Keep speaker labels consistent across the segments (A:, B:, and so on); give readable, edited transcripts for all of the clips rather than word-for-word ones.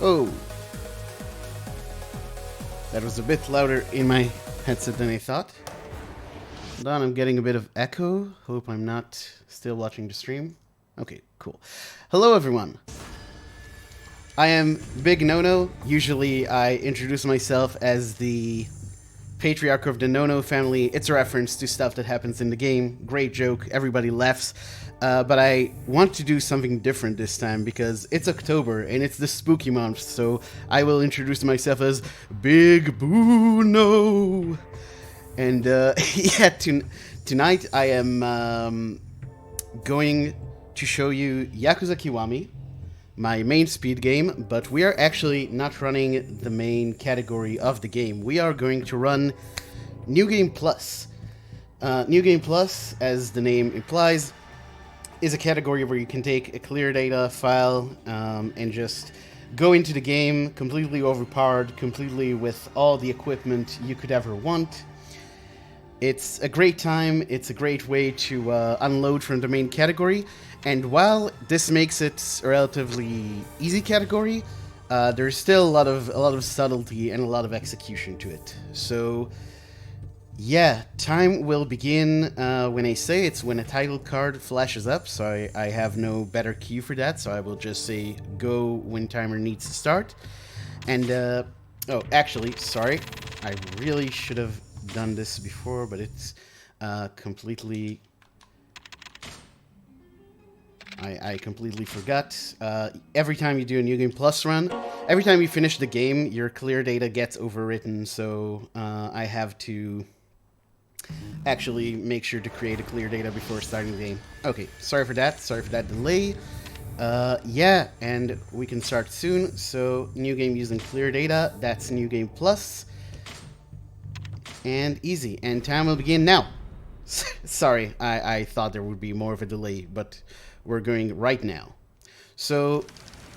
A: Oh, that was a bit louder in my headset than I thought. Hold on, I'm getting a bit of echo. Hope I'm not still watching the stream. Okay, cool. Hello, everyone. I am BigNoNo. Usually, I introduce myself as the patriarch of the Nono family. It's a reference to stuff that happens in the game. Great joke. Everybody laughs. But I want to do something different this time because it's October and it's the spooky month. So I will introduce myself as Big Boo-No. And yeah, tonight I am going to show you Yakuza Kiwami, my main speed game, but we are actually not running the main category of the game. We are going to run New Game Plus. New Game Plus, as the name implies, is a category where you can take a clear data file and just go into the game completely overpowered, completely with all the equipment you could ever want. It's a great time, it's a great way to unload from the main category, and while this makes it a relatively easy category, there's still a lot of subtlety and a lot of execution to it. So yeah, time will begin when I say it's when a title card flashes up, so I have no better cue for that, so I will just say go when timer needs to start. And oh, actually, sorry, I really should have done this before, but it's completely... I completely forgot. Every time you do a New Game Plus run, every time you finish the game, your clear data gets overwritten, so I have to actually make sure to create a clear data before starting the game. Okay, sorry for that delay. Yeah, and we can start soon. So, new game using clear data, that's New Game Plus. And easy, and time will begin now. Sorry, I thought there would be more of a delay, but we're going right now. So,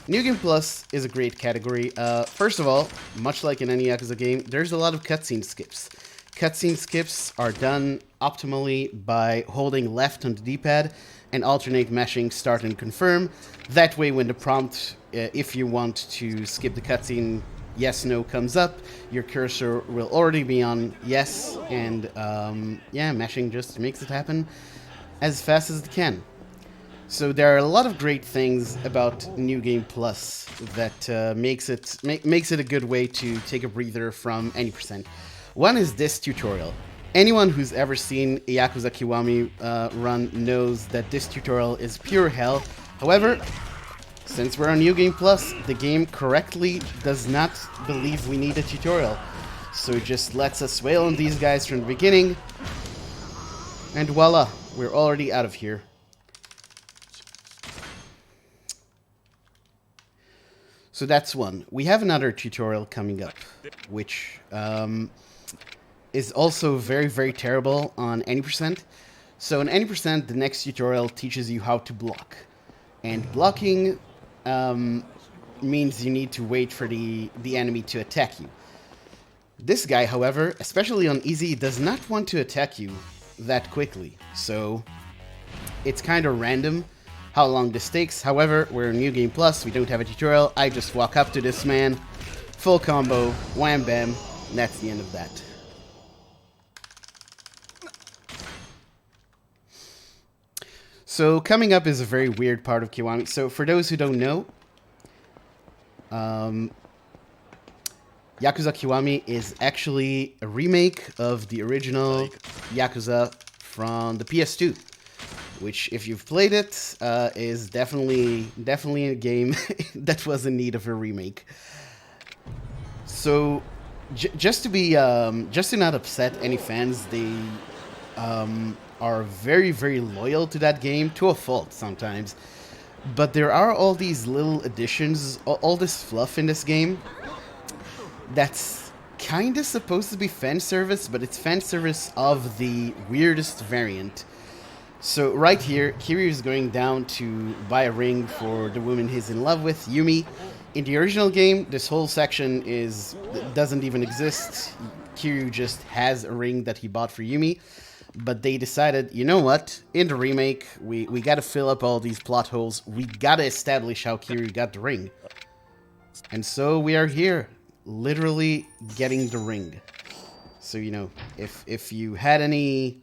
A: New Game Plus is a great category. First of all, much like in any Yakuza game, there's a lot of cutscene skips. Cutscene skips are done optimally by holding left on the D-pad and alternate mashing start and confirm. That way, when the prompt, if you want to skip the cutscene, yes, no comes up, your cursor will already be on yes, and yeah, mashing just makes it happen as fast as it can. So there are a lot of great things about New Game Plus that makes it a good way to take a breather from any percent. One is this tutorial. Anyone who's ever seen a Yakuza Kiwami run knows that this tutorial is pure hell. However, since we're on New Game Plus, the game correctly does not believe we need a tutorial. So it just lets us wail on these guys from the beginning. And voila, we're already out of here. So that's one. We have another tutorial coming up, which is also very, very terrible on any percent. So on any percent, the next tutorial teaches you how to block. And blocking means you need to wait for the enemy to attack you. This guy, however, especially on easy, does not want to attack you that quickly. So it's kind of random how long this takes. However, we're in New Game Plus, we don't have a tutorial. I just walk up to this man, full combo, wham bam, and that's the end of that. So coming up is a very weird part of Kiwami. So for those who don't know, Yakuza Kiwami is actually a remake of the original Yakuza from the PS2, which, if you've played it, is definitely a game that was in need of a remake. So, just to not upset any fans, they are very, very loyal to that game, to a fault sometimes. But there are all these little additions, all this fluff in this game that's kind of supposed to be fan service, but it's fan service of the weirdest variant. So right here, Kiryu is going down to buy a ring for the woman he's in love with, Yumi. In the original game, this whole section doesn't even exist. Kiryu just has a ring that he bought for Yumi. But they decided, you know what? In the remake, we gotta fill up all these plot holes. We gotta establish how Kiryu got the ring. And so we are here, literally getting the ring. So, you know, if you had any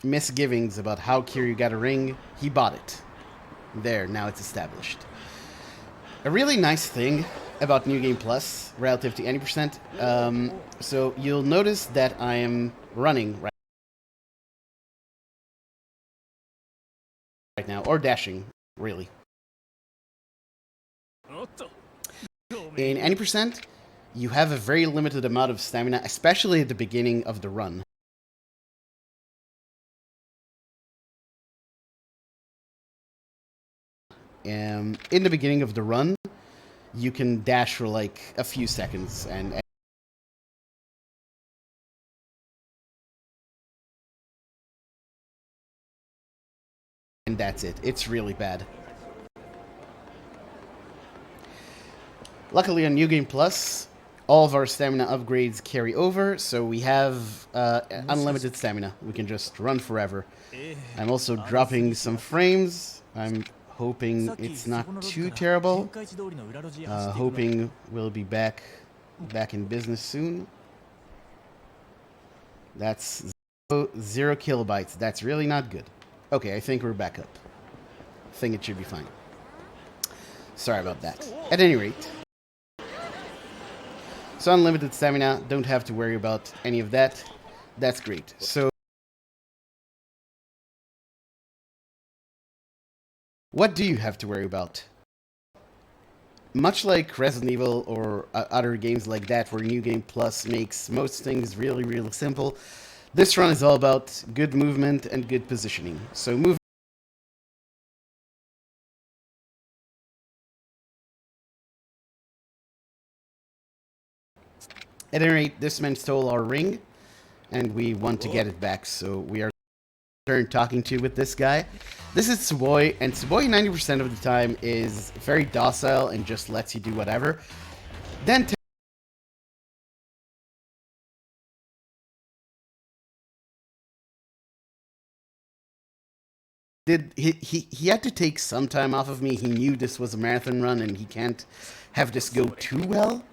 A: misgivings about how Kiryu got a ring, he bought it. There, now it's established. A really nice thing about New Game Plus, relative to 80%, so you'll notice that I am running right now, or dashing, really. In 80%, you have a very limited amount of stamina, especially at the beginning of the run. In the beginning of the run, you can dash for like a few seconds, and that's it. It's really bad. Luckily on New Game Plus, all of our stamina upgrades carry over, so we have unlimited stamina. We can just run forever. I'm also dropping some frames. I'm hoping it's not too terrible. Hoping we'll be back in business soon. That's 0 kilobytes. That's really not good. Okay, I think we're back up. I think it should be fine. Sorry about that. At any rate, so unlimited stamina, don't have to worry about any of that. That's great. So what do you have to worry about? Much like Resident Evil or other games like that where New Game Plus makes most things really, really simple, this run is all about good movement and good positioning. So move. At any rate, this man stole our ring, and we want to get it back, so we are talking to with this guy. This is Tsuboi, and Tsuboi 90% of the time is very docile and just lets you do whatever. Then he had to take some time off of me. He knew this was a marathon run and he can't have this go too well.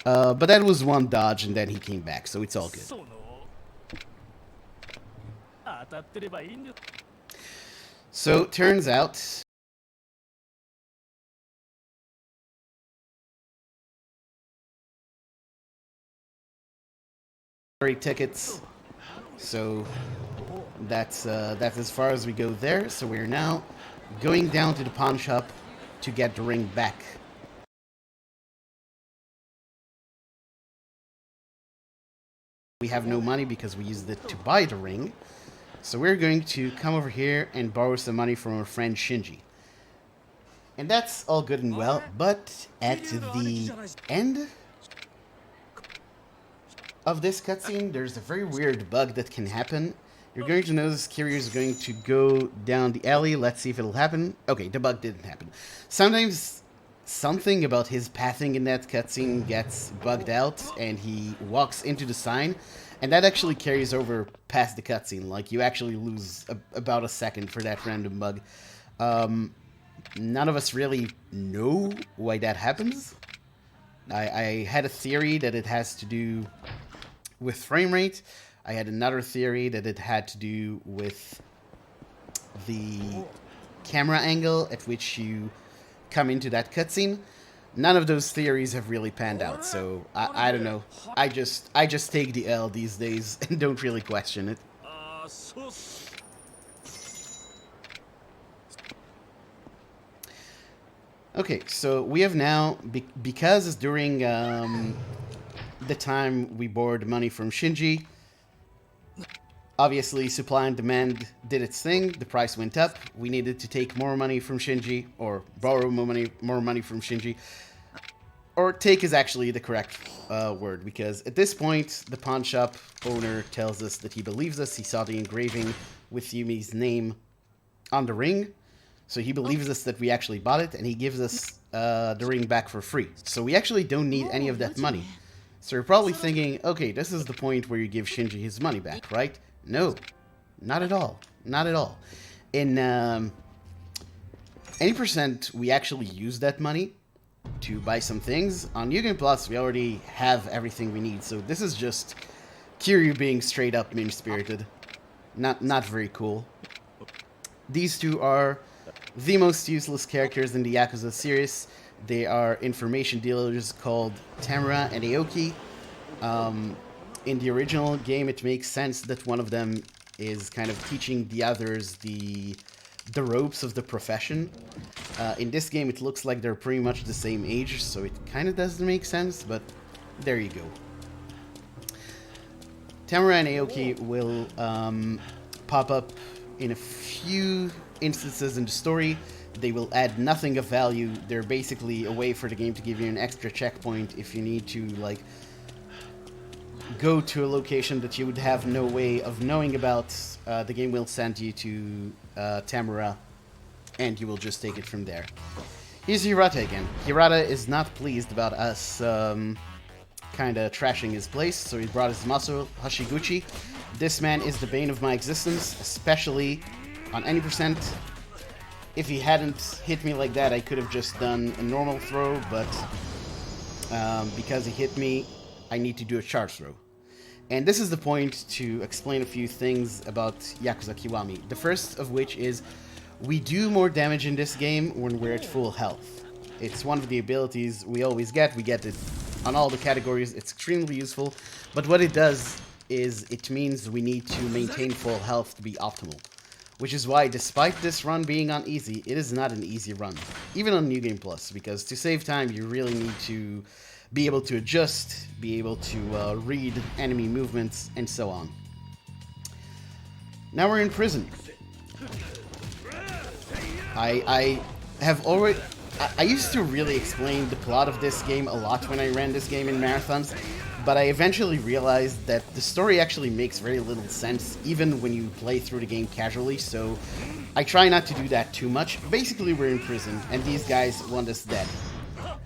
A: But that was one dodge and then he came back, so it's all good. So, turns out tickets. So that's as far as we go there. So we're now going down to the pawn shop to get the ring back. We have no money because we used it to buy the ring. So we're going to come over here and borrow some money from our friend Shinji. And that's all good and well, but at the end of this cutscene, there's a very weird bug that can happen. You're going to notice Kiryu is going to go down the alley. Let's see if it'll happen. Okay, the bug didn't happen. Sometimes something about his pathing in that cutscene gets bugged out, and he walks into the sign, and that actually carries over past the cutscene. Like, you actually lose about a second for that random bug. None of us really know why that happens. I had a theory that it has to do with frame rate. I had another theory that it had to do with the camera angle at which you come into that cutscene. None of those theories have really panned out, so I don't know. I just take the L these days and don't really question it. Okay, so we have now, because during the time we borrowed money from Shinji, obviously supply and demand did its thing, the price went up, we needed to take more money from Shinji, or borrow more money from Shinji, or take is actually the correct word, because at this point, the pawn shop owner tells us that he believes us, he saw the engraving with Yumi's name on the ring, so he believes us that we actually bought it, and he gives us the ring back for free. So we actually don't need any of that money. So you're probably thinking, okay, this is the point where you give Shinji his money back, right? No, not at all. Not at all. In any percent, we actually use that money to buy some things. On New Game Plus, we already have everything we need, so this is just Kiryu being straight up mean-spirited. Not very cool. These two are the most useless characters in the Yakuza series. They are information dealers called Tamura and Aoki. In the original game, it makes sense that one of them is kind of teaching the others the ropes of the profession. In this game, it looks like they're pretty much the same age, so it kind of doesn't make sense, but there you go. Tamura and Aoki will pop up in a few instances in the story. They will add nothing of value. They're basically a way for the game to give you an extra checkpoint if you need to, like, go to a location that you would have no way of knowing about. The game will send you to Tamura, and you will just take it from there. Here's Hirata again. Hirata is not pleased about us kind of trashing his place, so he brought his muscle, Hashiguchi. This man is the bane of my existence, especially on any percent. If he hadn't hit me like that, I could have just done a normal throw, but because he hit me, I need to do a charge throw. And this is the point to explain a few things about Yakuza Kiwami. The first of which is, we do more damage in this game when we're at full health. It's one of the abilities we always get. We get it on all the categories. It's extremely useful. But what it does is it means we need to maintain full health to be optimal. Which is why, despite this run being on easy, it is not an easy run. Even on New Game Plus, because to save time, you really need to be able to adjust, be able to read enemy movements, and so on. Now we're in prison. I have already... I used to really explain the plot of this game a lot when I ran this game in marathons, but I eventually realized that the story actually makes very little sense, even when you play through the game casually, so I try not to do that too much. Basically, we're in prison, and these guys want us dead.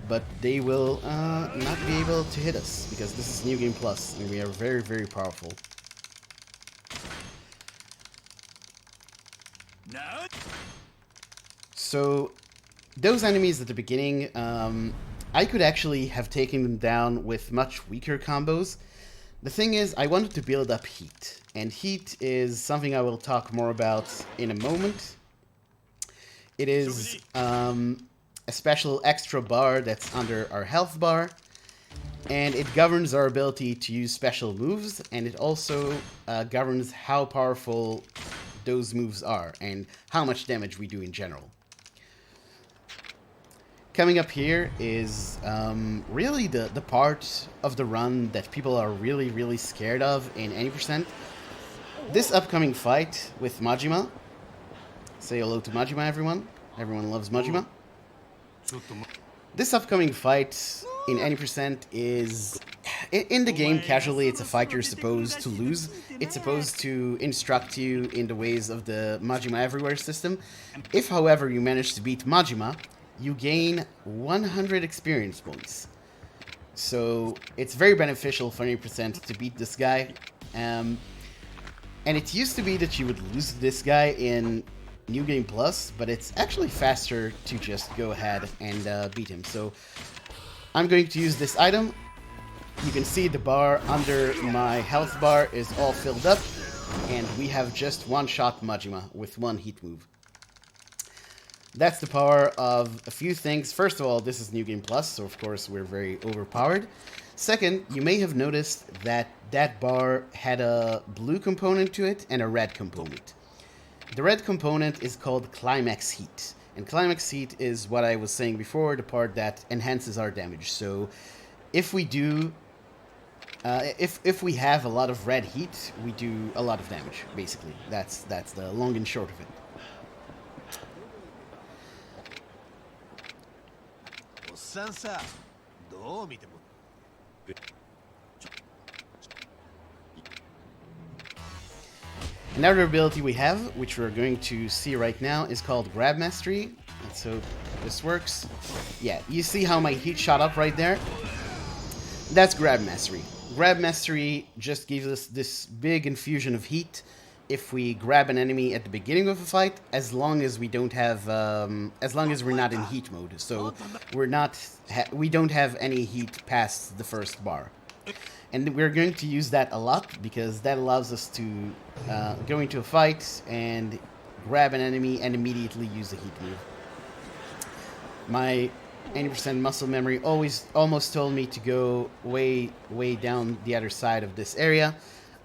A: But they will not be able to hit us, because this is New Game Plus, and we are very, very powerful. So, those enemies at the beginning, I could actually have taken them down with much weaker combos. The thing is, I wanted to build up heat, and heat is something I will talk more about in a moment. It is a special extra bar that's under our health bar, and it governs our ability to use special moves, and it also governs how powerful those moves are, and how much damage we do in general. Coming up here is really the part of the run that people are really, really scared of in any percent. This upcoming fight with Majima. Say hello to Majima, everyone. Everyone loves Majima. This upcoming fight in any percent is... In the game, casually, it's a fight you're supposed to lose. It's supposed to instruct you in the ways of the Majima Everywhere system. If, however, you manage to beat Majima, you gain 100 experience points. So it's very beneficial for 80% to beat this guy. And it used to be that you would lose this guy in New Game Plus, but it's actually faster to just go ahead and beat him. So I'm going to use this item. You can see the bar under my health bar is all filled up, and we have just one-shot Majima with one heat move. That's the power of a few things. First of all, this is New Game Plus, so of course we're very overpowered. Second, you may have noticed that that bar had a blue component to it and a red component. The red component is called Climax Heat. And Climax Heat is what I was saying before, the part that enhances our damage. So if we do... if we have a lot of red heat, we do a lot of damage, basically. That's the long and short of it. Another ability we have, which we're going to see right now, is called Grab Mastery. And so this works. Yeah, you see how my heat shot up right there? That's Grab Mastery. Grab Mastery just gives us this big infusion of heat, if we grab an enemy at the beginning of a fight, as long as we don't have, as long as we're not in heat mode. So we don't have any heat past the first bar. And we're going to use that a lot because that allows us to go into a fight and grab an enemy and immediately use a heat move. My 80% muscle memory almost told me to go way down the other side of this area.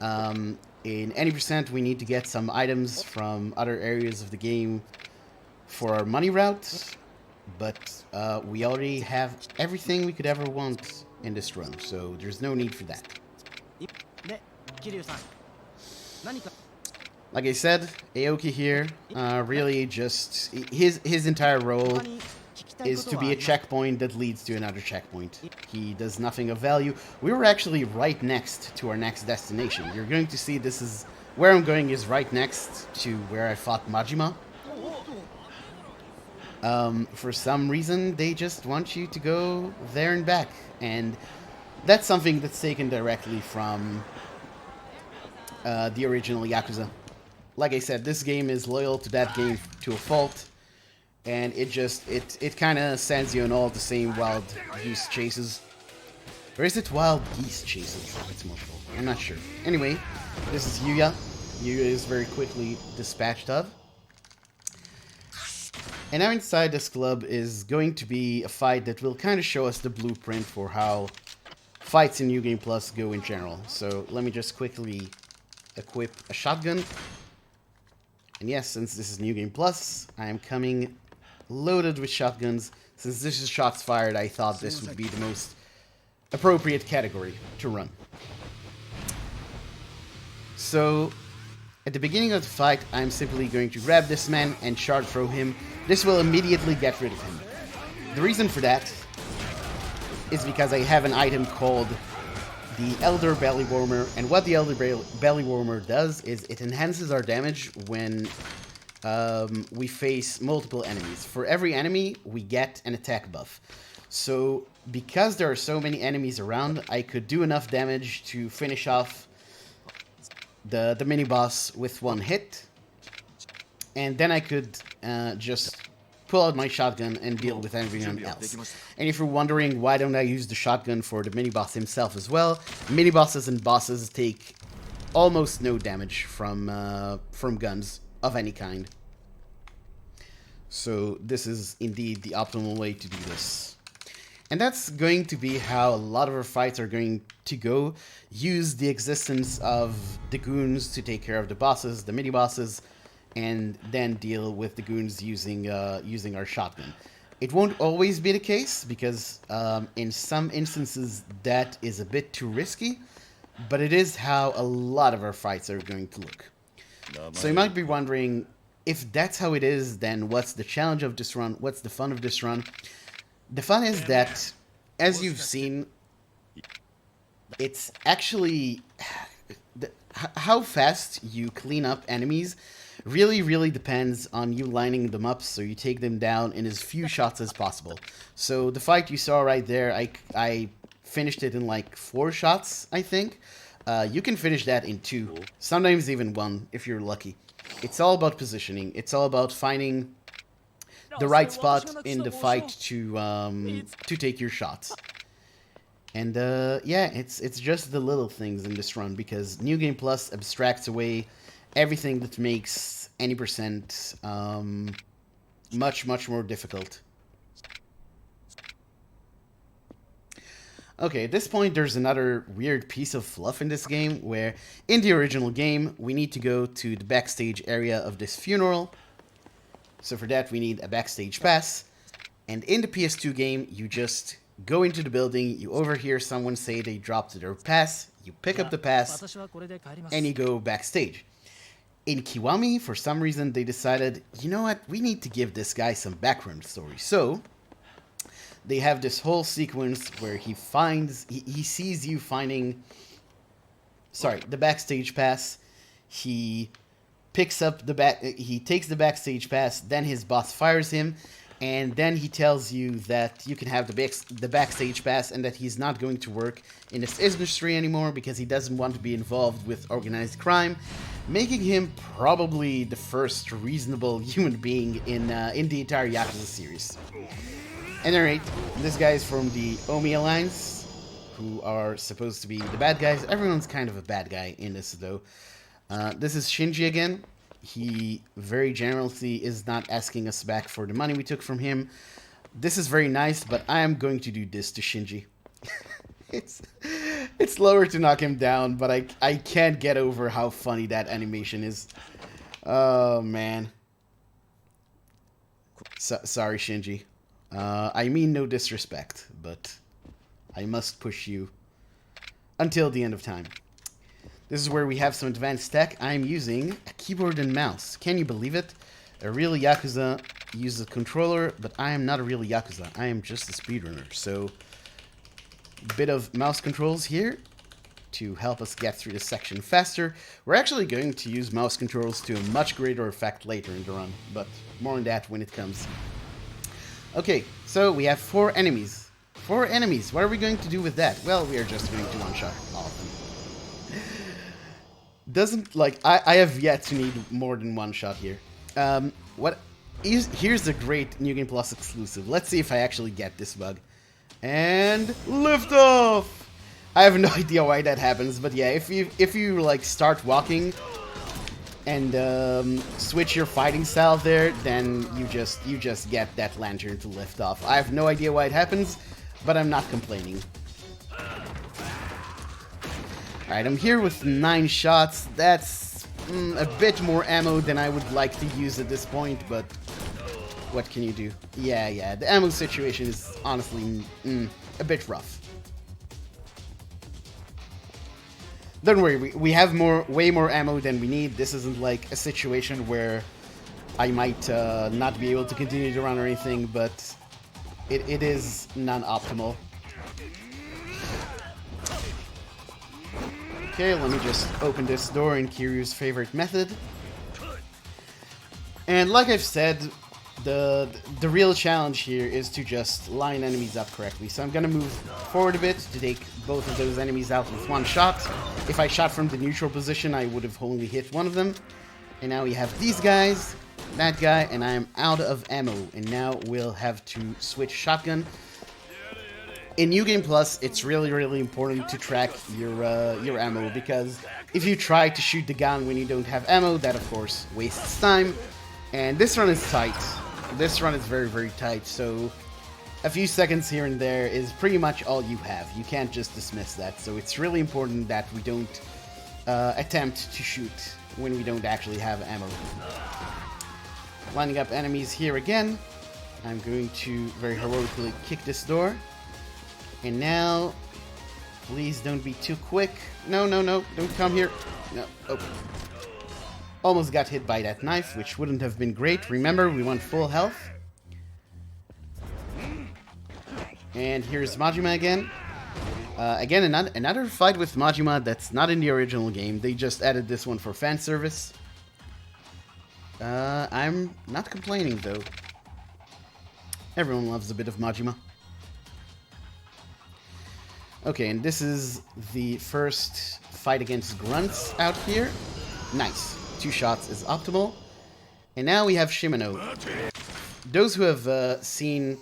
A: In 80%, we need to get some items from other areas of the game for our money route, but we already have everything we could ever want in this run, so there's no need for that. Like I said, Aoki here, really just his entire role is to be a checkpoint that leads to another checkpoint. He does nothing of value. We were actually right next to our next destination. You're going to see this is where I'm going is right next to where I fought Majima. For some reason, they just want you to go there and back, and that's something that's taken directly from the original Yakuza. Like I said, this game is loyal to that game to a fault. And it kind of sends you on all the same wild goose chases. Or is it wild geese chases? It's multiple. I'm not sure. Anyway, this is Yuya. Yuya is very quickly dispatched of. And now inside this club is going to be a fight that will kind of show us the blueprint for how fights in New Game Plus go in general. So let me just quickly equip a shotgun. And yes, since this is New Game Plus, I am coming loaded with shotguns. Since this is shots fired, I thought this would be the most appropriate category to run. So, at the beginning of the fight, I'm simply going to grab this man and shard throw him. This will immediately get rid of him. The reason for that is because I have an item called the Elder Belly Warmer, and what the Elder Belly Warmer does is it enhances our damage when we face multiple enemies. For every enemy, we get an attack buff. So, because there are so many enemies around, I could do enough damage to finish off the mini-boss with one hit. And then I could just pull out my shotgun and deal with everyone else. And if you're wondering why don't I use the shotgun for the mini-boss himself as well, mini-bosses and bosses take almost no damage from guns of any kind. So this is indeed the optimal way to do this. And that's going to be how a lot of our fights are going to go. Use the existence of the goons to take care of the bosses, the mini-bosses, and then deal with the goons using our shotgun. It won't always be the case, because in some instances that is a bit too risky, but it is how a lot of our fights are going to look. So you might be wondering, if that's how it is, then what's the challenge of this run? What's the fun of this run? The fun is that, as you've seen, it's actually... how fast you clean up enemies really depends on you lining them up so you take them down in as few shots as possible. So the fight you saw right there, I finished it in like 4 shots, I think. You can finish that in 2, sometimes even 1 if you're lucky. It's all about positioning. It's all about finding the right spot in the fight to take your shots. And yeah, it's just the little things in this run, because New Game Plus abstracts away everything that makes any percent much more difficult. Okay, at this point there's another weird piece of fluff in this game, where in the original game we need to go to the backstage area of this funeral. So for that we need a backstage pass, and in the PS2 game you just go into the building, you overhear someone say they dropped their pass, you pick up the pass, and you go backstage. In Kiwami, for some reason they decided, you know what, we need to give this guy some background story. So they have this whole sequence where he sees you finding, the backstage pass. He picks up he takes the backstage pass, then his boss fires him, And then he tells you that you can have the backstage pass and that he's not going to work in this industry anymore because he doesn't want to be involved with organized crime, making him probably the first reasonable human being in the entire Yakuza series. At any rate, this guy is from the Omi Alliance, who are supposed to be the bad guys. Everyone's kind of a bad guy in this, though. This is Shinji again. He very generously is not asking us back for the money we took from him. This is very nice, but I am going to do this to Shinji. It's slower to knock him down, but I can't get over how funny that animation is. Oh, man. Sorry, Shinji. I mean no disrespect, but I must push you until the end of time. This is where we have some advanced tech. I'm using a keyboard and mouse. Can you believe it? A real Yakuza uses a controller, but I am not a real Yakuza. I am just a speedrunner. So, a bit of mouse controls here to help us get through this section faster. We're actually going to use mouse controls to a much greater effect later in the run, but more on that when it comes. Okay, so we have 4 enemies. 4 enemies. What are we going to do with that? Well, we are just going to one-shot all of them. I have yet to need more than one shot here. Here's a great New Game Plus exclusive. Let's see if I actually get this bug. And lift off! I have no idea why that happens, but yeah, if you like start walking and switch your fighting style there, then you just get that lantern to lift off. I have no idea why it happens, but I'm not complaining. Alright, I'm here with 9 shots. That's a bit more ammo than I would like to use at this point, but what can you do? Yeah, the ammo situation is honestly a bit rough. Don't worry, we have way more ammo than we need. This isn't like a situation where I might not be able to continue to run or anything, but it is non-optimal. Okay, let me just open this door in Kiryu's favorite method. And like I've said, the real challenge here is to just line enemies up correctly. So I'm gonna move forward a bit to take both of those enemies out with one shot. If I shot from the neutral position, I would have only hit one of them. And now we have these guys, that guy, and I am out of ammo. And now we'll have to switch shotgun. In New Game Plus, it's really important to track your ammo, because if you try to shoot the gun when you don't have ammo, that of course wastes time. And this run is tight. This run is very tight, so a few seconds here and there is pretty much all you have. You can't just dismiss that, so it's really important that we don't attempt to shoot when we don't actually have ammo. Lining up enemies here again. I'm going to very heroically kick this door. And now, please don't be too quick. No, don't come here. No, oh. Almost got hit by that knife, which wouldn't have been great. Remember, we want full health. And here's Majima again. Again, another fight with Majima that's not in the original game. They just added this one for fan service. I'm not complaining, though. Everyone loves a bit of Majima. Okay, and this is the first fight against grunts out here. Nice. 2 shots is optimal. And now we have Shimano. Those who have seen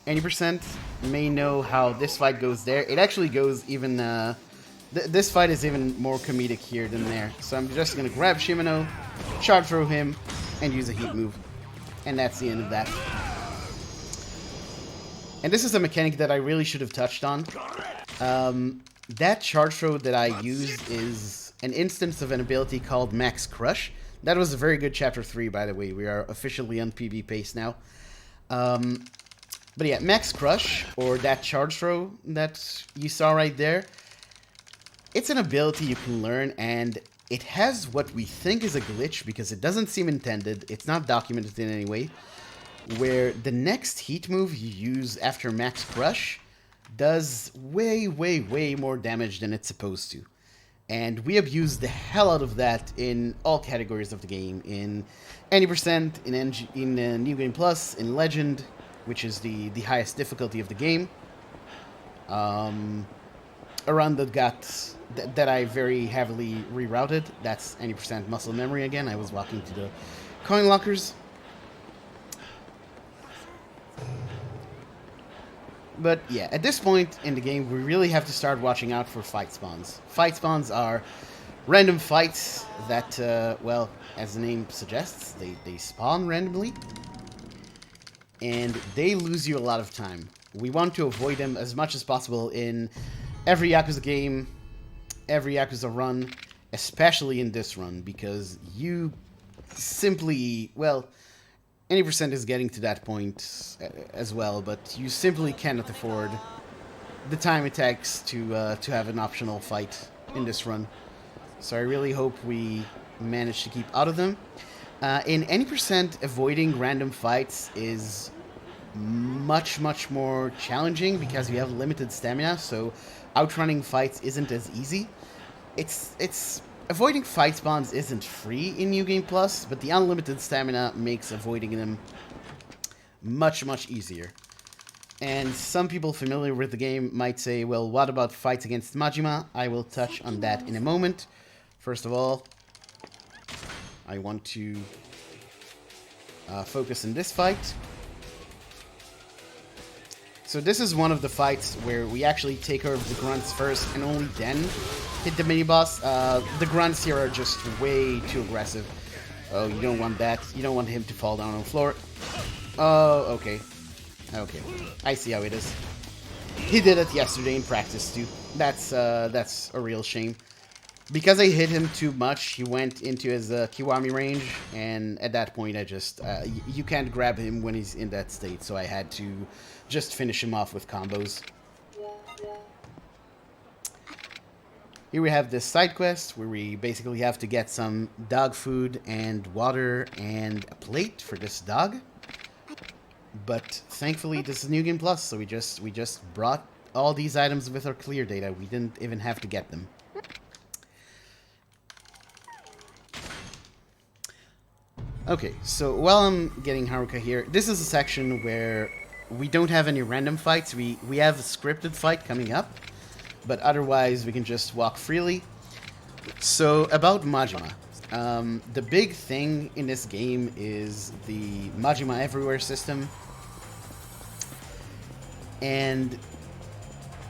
A: any percent may know how this fight goes there. It actually goes even... this fight is even more comedic here than there. So I'm just going to grab Shimano, charge throw him, and use a heat move. And that's the end of that. And this is a mechanic that I really should have touched on. That charge throw that I used is an instance of an ability called Max Crush. That was a very good Chapter 3, by the way. We are officially on PB pace now. But yeah, Max Crush, or that charge throw that you saw right there, it's an ability you can learn, and it has what we think is a glitch, because it doesn't seem intended. It's not documented in any way, where the next heat move you use after Max Crush does way more damage than it's supposed to. And we abuse the hell out of that in all categories of the game. In any percent, in New Game Plus, in Legend, which is the highest difficulty of the game. A run that I very heavily rerouted. That's any percent muscle memory again. I was walking to the coin lockers. But yeah, at this point in the game, we really have to start watching out for fight spawns. Fight spawns are random fights that, well, as the name suggests, they spawn randomly. And they lose you a lot of time. We want to avoid them as much as possible in every Yakuza game, every Yakuza run, especially in this run, because you simply, well, any percent is getting to that point as well, but you simply cannot afford the time it takes to have an optional fight in this run. So I really hope we manage to keep out of them. In any percent, avoiding random fights is much more challenging because you have limited stamina, so outrunning fights isn't as easy. It's avoiding fight spawns isn't free in New Game Plus, but the unlimited stamina makes avoiding them much easier. And some people familiar with the game might say, well, what about fights against Majima? I will touch on that in a moment. First of all, I want to focus on this fight. So this is one of the fights where we actually take care of the grunts first and only then hit the mini-boss. The grunts here are just way too aggressive. Oh, you don't want that. You don't want him to fall down on the floor. Oh, okay. Okay. I see how it is. He did it yesterday in practice too. That's a real shame. Because I hit him too much, he went into his Kiwami range, and at that point I just... you can't grab him when he's in that state, so I had to just finish him off with combos. Here we have this side quest, where we basically have to get some dog food and water and a plate for this dog. But thankfully this is New Game Plus, so we just brought all these items with our clear data. We didn't even have to get them. Okay, so while I'm getting Haruka here, this is a section where we don't have any random fights. We have a scripted fight coming up, but otherwise we can just walk freely. So about Majima. The big thing in this game is the Majima Everywhere system. And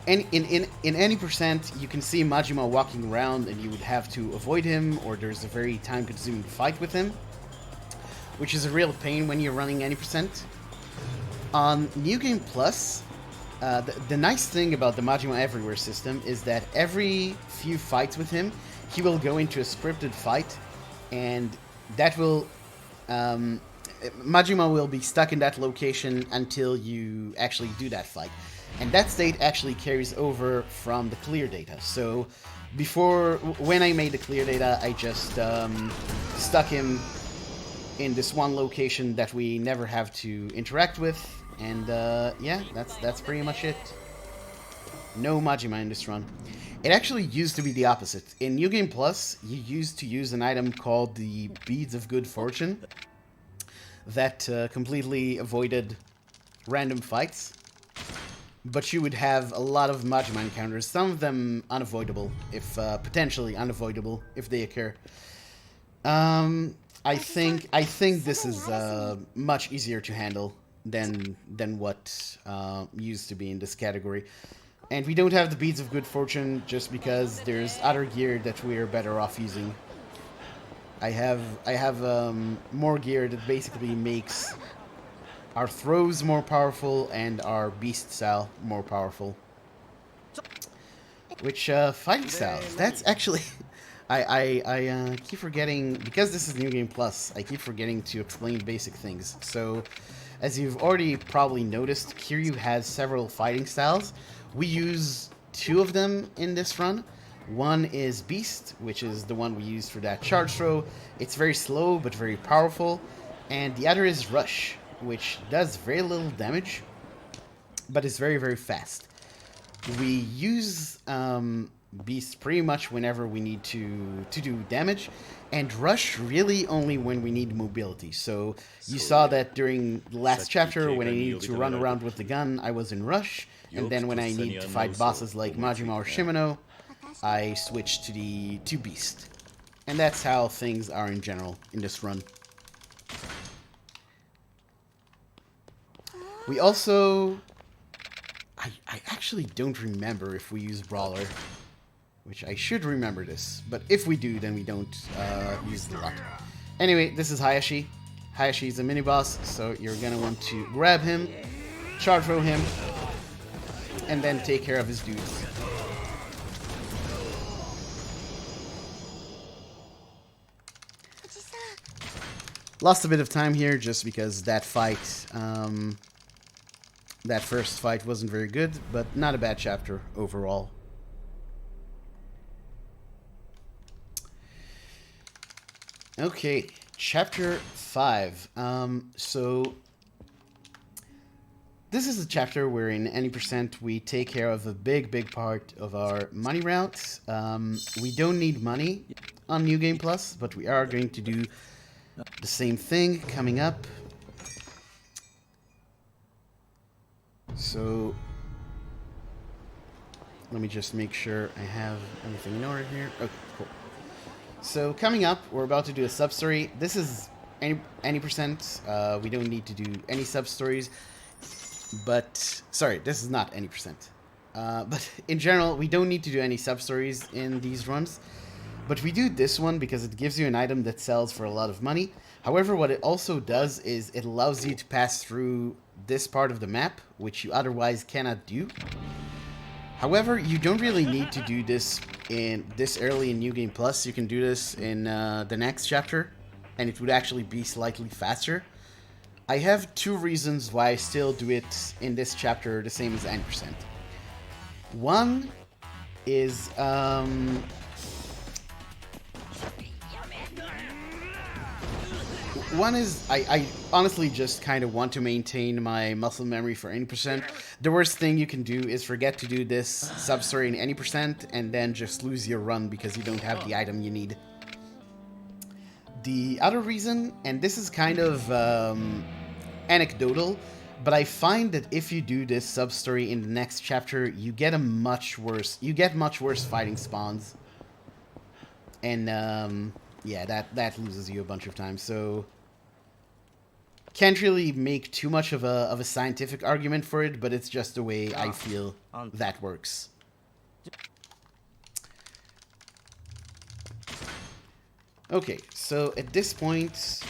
A: in any percent, you can see Majima walking around and you would have to avoid him, or there's a very time-consuming fight with him, which is a real pain when you're running any percent. On New Game Plus, the nice thing about the Majima Everywhere system is that every few fights with him, he will go into a scripted fight, and that will... Majima will be stuck in that location until you actually do that fight. And that state actually carries over from the clear data. So when I made the clear data, I just stuck him in this one location that we never have to interact with, and yeah, that's pretty much it. No Majima in this run. It actually used to be the opposite. In New Game Plus, you used to use an item called the Beads of Good Fortune that completely avoided random fights, but you would have a lot of Majima encounters, some of them unavoidable, if potentially unavoidable if they occur. I think this is much easier to handle than what used to be in this category. And we don't have the Beads of Good Fortune just because there's other gear that we're better off using. I have more gear that basically makes our throws more powerful and our beast style more powerful. Which fighting styles? That's actually... I keep forgetting, because this is New Game Plus, I keep forgetting to explain basic things. So, as you've already probably noticed, Kiryu has several fighting styles. We use two of them in this run. One is Beast, which is the one we used for that charge throw. It's very slow, but very powerful. And the other is Rush, which does very little damage, but is very fast. We use... beast pretty much whenever we need to do damage, and rush really only when we need mobility. So you saw that during the last chapter when I needed to run around with the gun, I was in rush, and then when I need to fight bosses like Majima or Shimano, I switched to the beast. And that's how things are in general in this run. We also... I actually don't remember if we use Brawler, which I should remember this, but if we do, then we don't use the lot. Anyway, this is Hayashi. Hayashi is a mini-boss, so you're gonna want to grab him, charge throw him, and then take care of his dudes. Lost a bit of time here just because that fight... that first fight wasn't very good, but not a bad chapter overall. Okay, chapter 5. So this is a chapter where in any percent we take care of a big part of our money route. We don't need money on New Game Plus, but we are going to do the same thing coming up. So, let me just make sure I have everything in order here. Okay, cool. So, coming up, we're about to do a sub-story. This is any percent. We don't need to do any sub-stories. But, sorry, this is not any percent. But, in general, we don't need to do any sub-stories in these runs. But we do this one because it gives you an item that sells for a lot of money. However, what it also does is it allows you to pass through this part of the map, which you otherwise cannot do. However, you don't really need to do this in this early in New Game Plus. You can do this in the next chapter, and it would actually be slightly faster. I have two reasons why I still do it in this chapter the same as 90%. One is... One is, I honestly just kind of want to maintain my muscle memory for any percent. The worst thing you can do is forget to do this sub-story in any percent and then just lose your run because you don't have the item you need. The other reason, and this is kind of anecdotal, but I find that if you do this sub-story in the next chapter, you get much worse fighting spawns. And yeah, that loses you a bunch of times, so... Can't really make too much of a scientific argument for it, but it's just the way I feel that works. Okay, so at this point,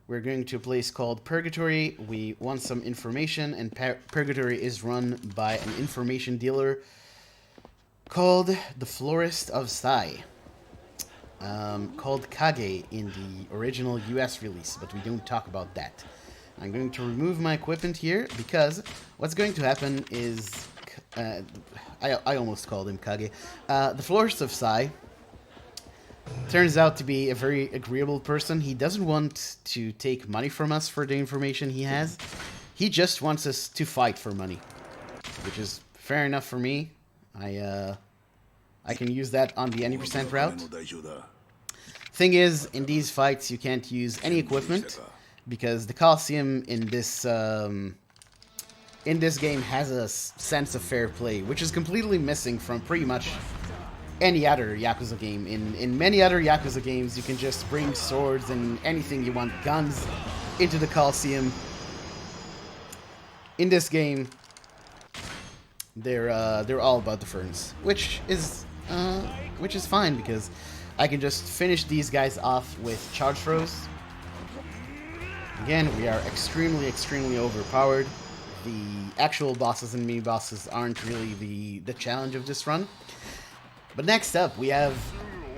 A: we're going to a place called Purgatory. We want some information, and Purgatory is run by an information dealer called the Florist of Sai. Called Kage in the original US release, but we don't talk about that. I'm going to remove my equipment here because what's going to happen is... I almost called him Kage. The Florist of Sai turns out to be a very agreeable person. He doesn't want to take money from us for the information he has. He just wants us to fight for money, which is fair enough for me. I can use that on the any percent route. Thing is, in these fights, you can't use any equipment because the Coliseum in this game has a sense of fair play, which is completely missing from pretty much any other Yakuza game. In many other Yakuza games, you can just bring swords and anything you want, guns, into the Coliseum. In this game, they're all about the ferns, which is fine because I can just finish these guys off with charge throws. Again, we are extremely overpowered. The actual bosses and mini bosses aren't really the challenge of this run. But next up, we have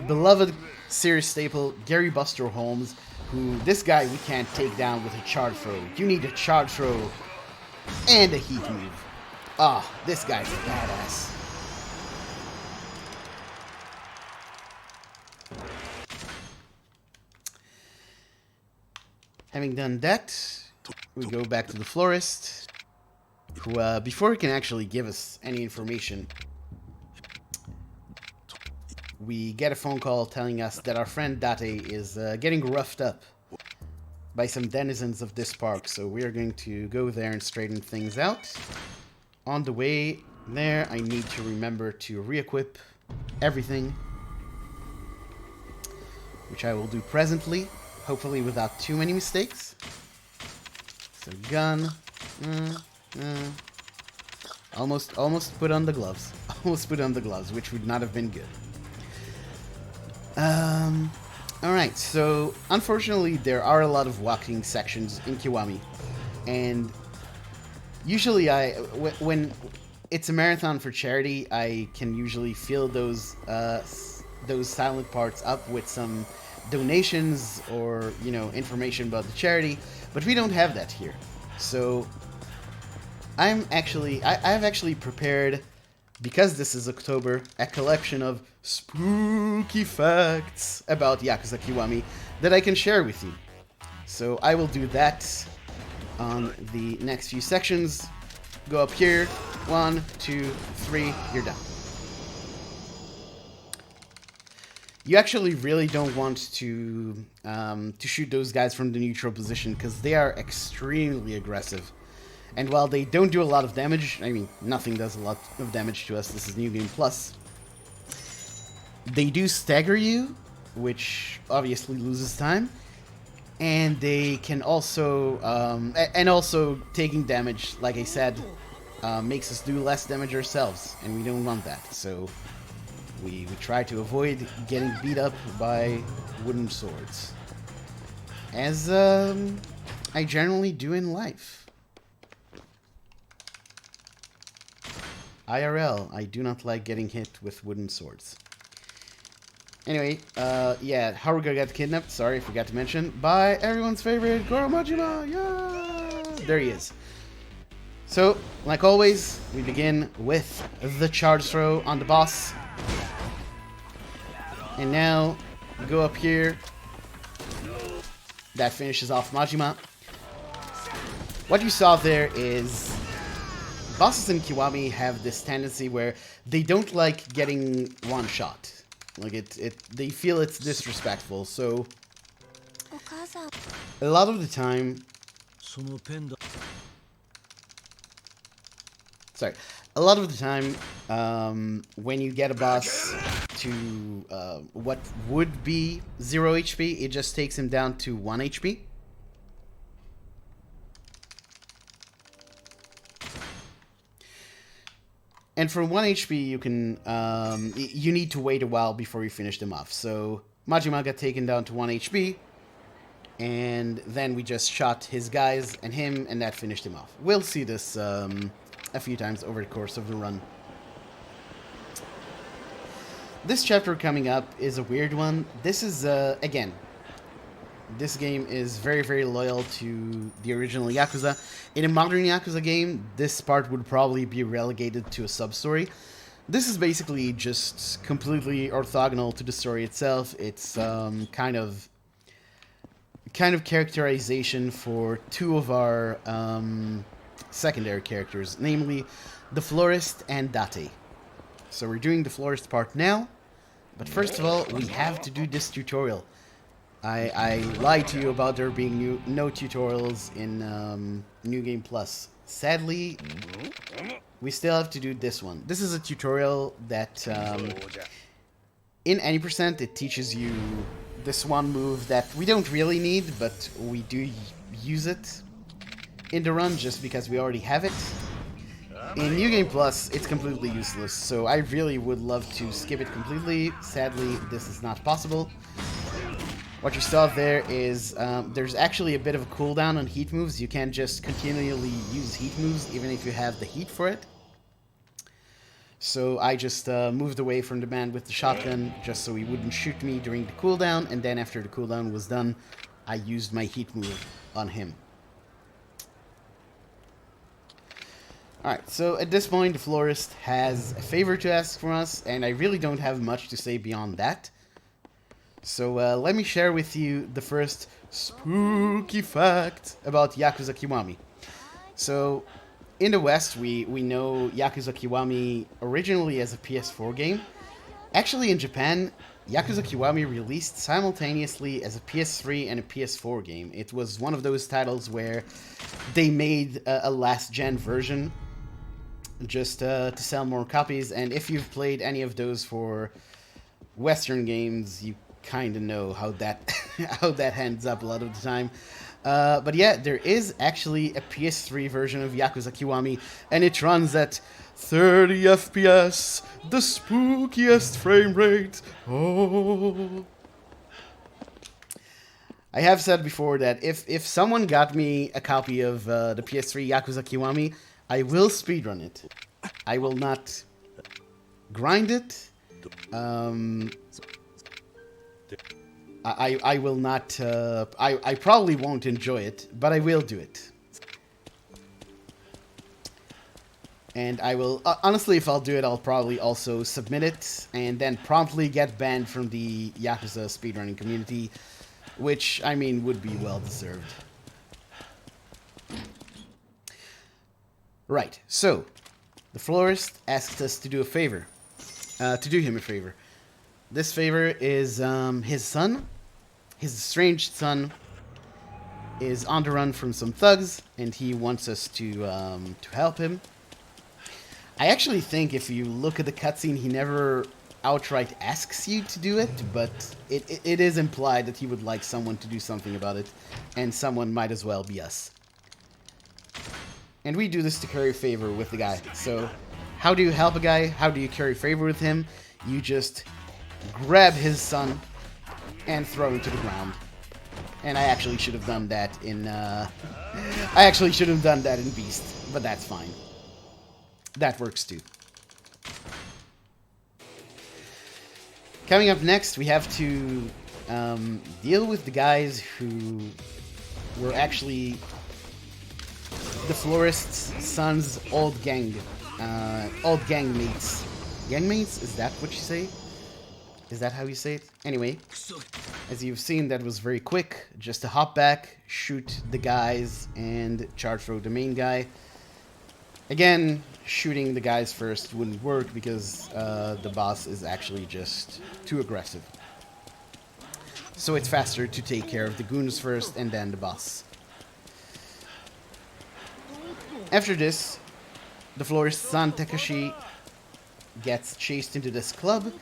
A: beloved series staple Gary Buster Holmes, who this guy we can't take down with a charge throw. You need a charge throw and a heat move. Ah, this guy's a badass. Having done that, we go back to the florist, who, before he can actually give us any information, we get a phone call telling us that our friend Date is getting roughed up by some denizens of this park, so we are going to go there and straighten things out. On the way there, I need to remember to re-equip everything, which I will do presently, hopefully without too many mistakes. So gun, almost put on the gloves. Almost put on the gloves, which would not have been good. Alright, so unfortunately there are a lot of walking sections in Kiwami, and usually when it's a marathon for charity, I can usually fill those silent parts up with some donations or, you know, information about the charity, but we don't have that here. So I've actually prepared, because this is October, a collection of spooky facts about Yakuza Kiwami that I can share with you. So I will do that on the next few sections. Go up here. 1, 2, 3, you're done. You actually really don't want to shoot those guys from the neutral position, because they are extremely aggressive. And while they don't do a lot of damage, I mean, nothing does a lot of damage to us, this is New Game Plus, they do stagger you, which obviously loses time, and they can also, and also taking damage, like I said, makes us do less damage ourselves, and we don't want that, so we try to avoid getting beat up by wooden swords, as I generally do in life. IRL, I do not like getting hit with wooden swords. Anyway, yeah, Haruka got kidnapped, sorry, I forgot to mention, by everyone's favorite Goro Majima, yeah! There he is. So, like always, we begin with the charge throw on the boss. And now, we go up here. That finishes off Majima. What you saw there is bosses in Kiwami have this tendency where they don't like getting one shot. Like they feel it's disrespectful. So a lot of the time, when you get a boss to what would be 0 HP, it just takes him down to 1 HP. And for 1 HP, you can you need to wait a while before you finish them off. So Majima got taken down to 1 HP, and then we just shot his guys and him, and that finished him off. We'll see this a few times over the course of the run. This chapter coming up is a weird one. This is, again, this game is very, very loyal to the original Yakuza. In a modern Yakuza game, this part would probably be relegated to a sub-story. This is basically just completely orthogonal to the story itself. It's kind of characterization for two of our secondary characters, namely the Florist and Date. So we're doing the Florist part now, but first of all, we have to do this tutorial. I lied to you about there being no tutorials in New Game Plus. Sadly, we still have to do this one. This is a tutorial that, in any percent, it teaches you this one move that we don't really need, but we do use it in the run just because we already have it. In New Game Plus, it's completely useless, so I really would love to skip it completely. Sadly, this is not possible. What you saw there is there's actually a bit of a cooldown on heat moves. You can't just continually use heat moves even if you have the heat for it. So I just moved away from the man with the shotgun just so he wouldn't shoot me during the cooldown, and then after the cooldown was done, I used my heat move on him. Alright, so at this point the Florist has a favor to ask from us, and I really don't have much to say beyond that. So let me share with you the first spooky fact about Yakuza Kiwami. So in the West, we know Yakuza Kiwami originally as a PS4 game, Actually, in Japan, Yakuza Kiwami released simultaneously as a PS3 and a PS4 game. It was one of those titles where they made a last-gen version just to sell more copies, and if you've played any of those for Western games, you kind of know how that how that ends up a lot of the time. But yeah, there is actually a PS3 version of Yakuza Kiwami, and it runs at 30 FPS, the spookiest frame rate. Oh. I have said before that if someone got me a copy of the PS3 Yakuza Kiwami, I will speedrun it. I will not grind it. I will not... I probably won't enjoy it, but I will do it. And I will... honestly, if I'll do it, I'll probably also submit it, and then promptly get banned from the Yakuza speedrunning community, which, I mean, would be well-deserved. Right, so, the florist asked us to do a favor. To do him a favor. This favor is his son. His estranged son is on the run from some thugs, and he wants us to help him. I actually think if you look at the cutscene, he never outright asks you to do it, but it is implied that he would like someone to do something about it, and someone might as well be us. And we do this to curry favor with the guy. So, how do you help a guy? How do you curry favor with him? You just grab his son and throw him to the ground. And I actually should have done that in Beast, but that's fine. That works too. Coming up next, we have to deal with the guys who were actually the florist's son's old gang mates. Gang mates? Is that what you say? Is that how you say it? Anyway, as you've seen, that was very quick. Just to hop back, shoot the guys, and charge through the main guy. Again, shooting the guys first wouldn't work because the boss is actually just too aggressive. So it's faster to take care of the goons first and then the boss. After this, the florist's son Takashi gets chased into this club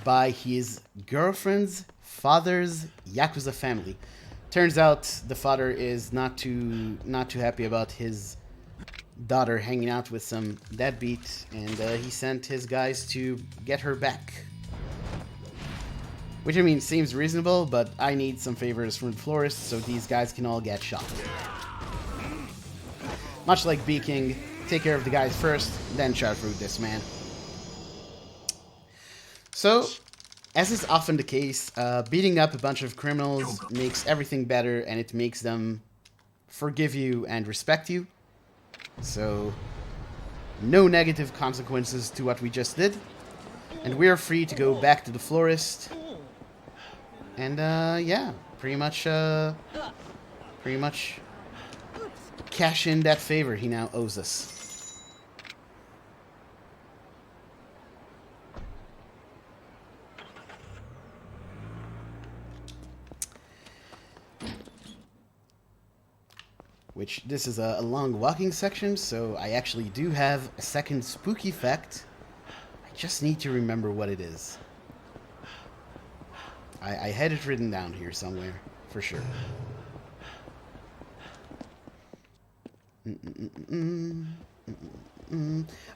A: by his girlfriend's father's Yakuza family. Turns out the father is not too happy about his daughter hanging out with some deadbeat, and he sent his guys to get her back. Which, I mean, seems reasonable, but I need some favors from the florist so these guys can all get shot. Much like B-King, take care of the guys first, then charge through this man. So, as is often the case, beating up a bunch of criminals makes everything better, and it makes them forgive you and respect you. So, no negative consequences to what we just did. And we're free to go back to the florist. And, yeah, pretty much cash in that favor he now owes us. Which, this is a long walking section, so I actually do have a second spooky fact. I just need to remember what it is. I had it written down here somewhere, for sure.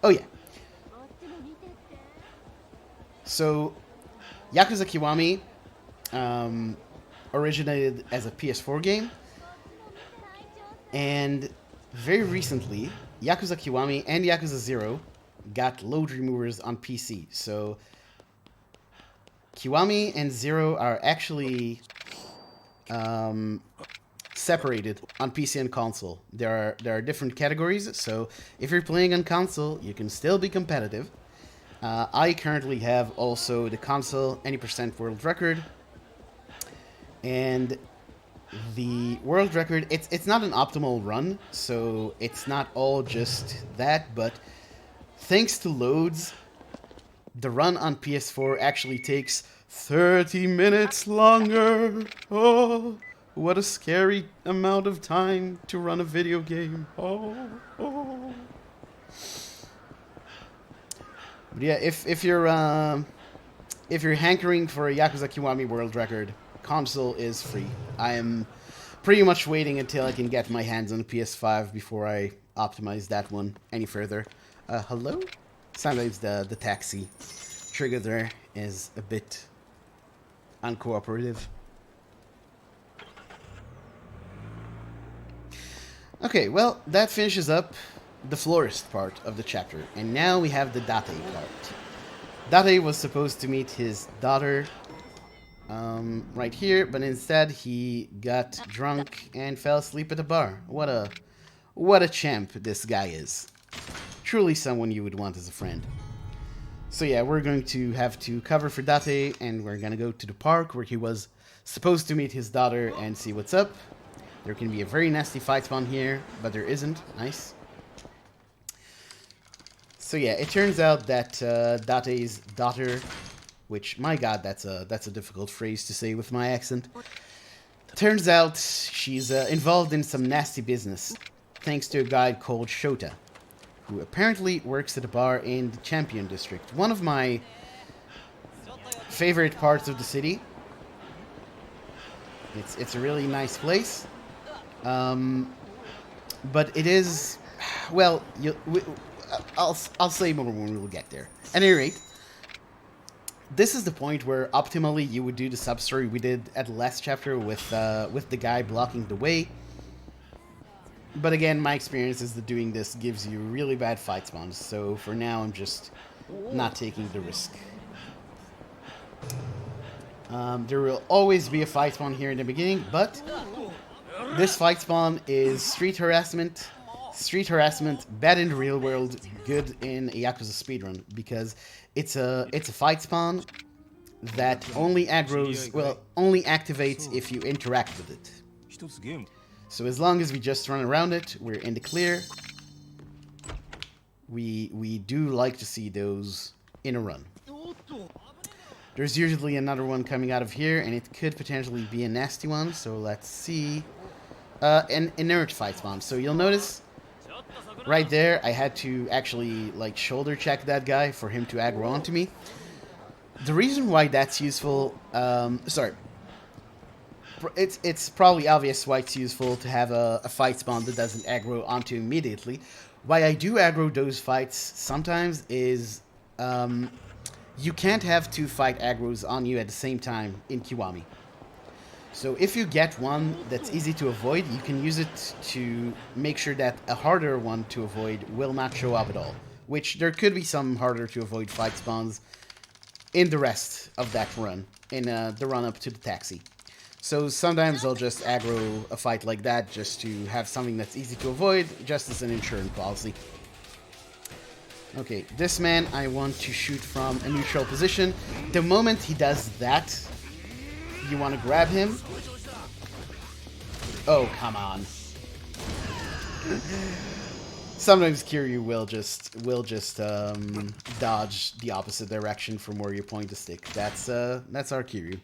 A: Oh yeah. So, Yakuza Kiwami originated as a PS4 game. And very recently, Yakuza Kiwami and Yakuza 0 got load removers on PC. So, Kiwami and 0 are actually separated on PC and console. There are different categories, so if you're playing on console, you can still be competitive. I currently have also the console any % world record. And the world record, it's not an optimal run, so it's not all just that, but thanks to loads, the run on PS4 actually takes 30 minutes longer. Oh, what a scary amount of time to run a video game. Oh. But yeah, if you're hankering for a Yakuza Kiwami world record, console is free. I am pretty much waiting until I can get my hands on a PS5 before I optimize that one any further. Hello? Sometimes the taxi trigger there is a bit uncooperative. Okay, well, that finishes up the florist part of the chapter, and now we have the Date part. Date was supposed to meet his daughter right here, but instead he got drunk and fell asleep at a bar. What a champ this guy is. Truly someone you would want as a friend. So yeah, we're going to have to cover for Date, and we're gonna go to the park where he was supposed to meet his daughter and see what's up. There can be a very nasty fight spawn here, but there isn't. Nice. So yeah, it turns out that Date's daughter, which, my god, that's a difficult phrase to say with my accent. Turns out she's involved in some nasty business, thanks to a guy called Shota, who apparently works at a bar in the Champion District. One of my favorite parts of the city. It's a really nice place. But it is, well, I'll say more when we'll get there. At any rate, this is the point where optimally you would do the sub-story we did at the last chapter with the guy blocking the way. But again, my experience is that doing this gives you really bad fight spawns, so for now I'm just not taking the risk. There will always be a fight spawn here in the beginning, but this fight spawn is street harassment. Street harassment, bad in the real world, good in a Yakuza speedrun, because it's a fight spawn that only aggroes, well, only activates if you interact with it. So as long as we just run around it, we're in the clear. We do like to see those in a run. There's usually another one coming out of here, and it could potentially be a nasty one, so let's see. An inert fight spawn. So you'll notice right there, I had to actually like shoulder check that guy for him to aggro onto me. The reason why that's useful, it's probably obvious why it's useful to have a fight spawn that doesn't aggro onto immediately. Why I do aggro those fights sometimes is you can't have two fight aggros on you at the same time in Kiwami. So if you get one that's easy to avoid, you can use it to make sure that a harder one to avoid will not show up at all. Which there could be some harder to avoid fight spawns in the rest of that run, in the run up to the taxi. So sometimes I'll just aggro a fight like that just to have something that's easy to avoid, just as an insurance policy. Okay, this man I want to shoot from a neutral position. The moment he does that, you want to grab him. Oh, come on. Sometimes Kiryu will just dodge the opposite direction from where you point the stick. That's our Kiryu.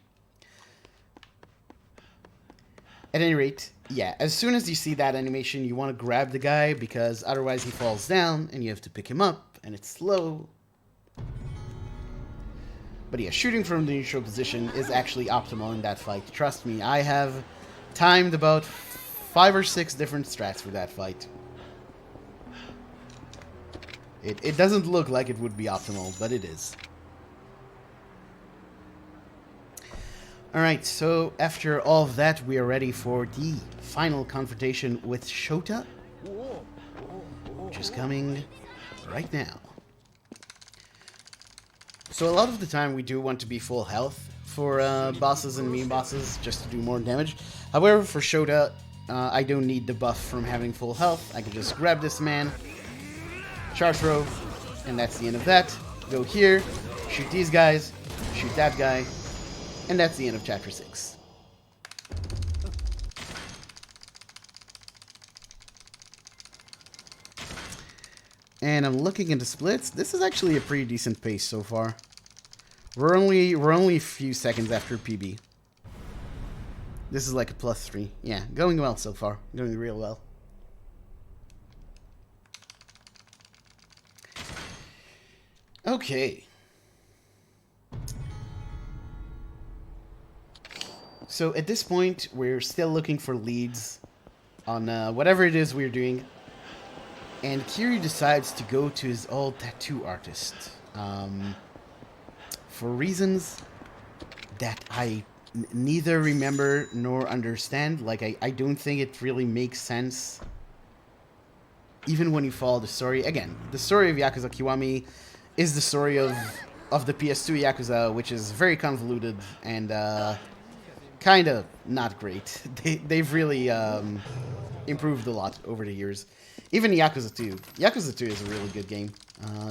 A: At any rate, yeah, as soon as you see that animation, you want to grab the guy, because otherwise he falls down and you have to pick him up, and it's slow. But yeah, shooting from the neutral position is actually optimal in that fight. Trust me, I have timed about 5 or 6 different strats for that fight. It doesn't look like it would be optimal, but it is. Alright, so after all of that, we are ready for the final confrontation with Shota, which is coming right now. So a lot of the time we do want to be full health for bosses and meme bosses, just to do more damage. However, for Shota, I don't need the buff from having full health. I can just grab this man, charge throw, and that's the end of that. Go here, shoot these guys, shoot that guy, and that's the end of Chapter 6. And I'm looking into splits. This is actually a pretty decent pace so far. We're only a few seconds after PB. This is like a +3. Yeah, going well so far. Going real well. Okay. So at this point, we're still looking for leads on whatever it is we're doing. And Kiryu decides to go to his old tattoo artist. For reasons that I neither remember nor understand. Like, I don't think it really makes sense. Even when you follow the story. Again, the story of Yakuza Kiwami is the story of the PS2 Yakuza, which is very convoluted and kind of not great. They've really improved a lot over the years. Even Yakuza 2. Yakuza 2 is a really good game.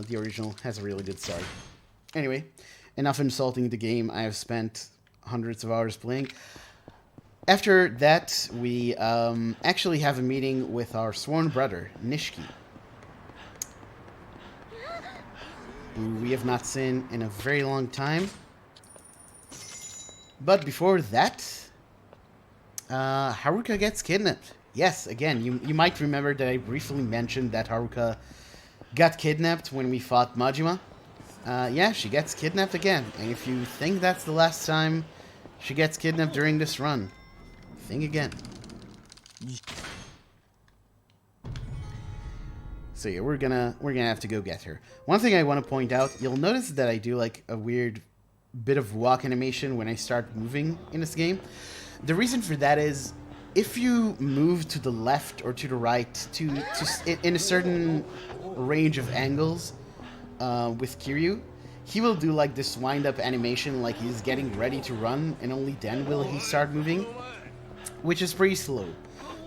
A: The original has a really good story. Anyway, enough insulting the game. I have spent hundreds of hours playing. After that, we actually have a meeting with our sworn brother, Nishiki, who we have not seen in a very long time. But before that, Haruka gets kidnapped. Yes, again, you might remember that I briefly mentioned that Haruka got kidnapped when we fought Majima. Yeah, she gets kidnapped again. And if you think that's the last time she gets kidnapped during this run, think again. So yeah, we're gonna have to go get her. One thing I want to point out, you'll notice that I do like a weird bit of walk animation when I start moving in this game. The reason for that is if you move to the left or to the right in a certain range of angles with Kiryu, he will do like this wind-up animation like he's getting ready to run, and only then will he start moving, which is pretty slow.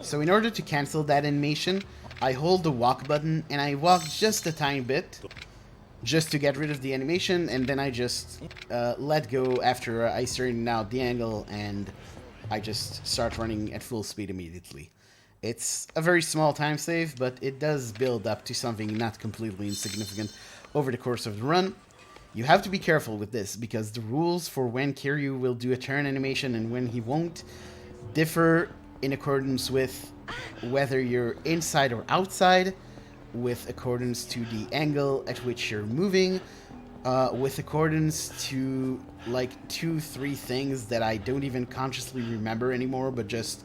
A: So in order to cancel that animation, I hold the walk button and I walk just a tiny bit, just to get rid of the animation, and then I just let go after I straighten out the angle, and I just start running at full speed immediately. It's a very small time save, but it does build up to something not completely insignificant over the course of the run. You have to be careful with this, because the rules for when Kiryu will do a turn animation and when he won't differ in accordance with whether you're inside or outside, with accordance to the angle at which you're moving, with accordance to like 2-3 things that I don't even consciously remember anymore, but just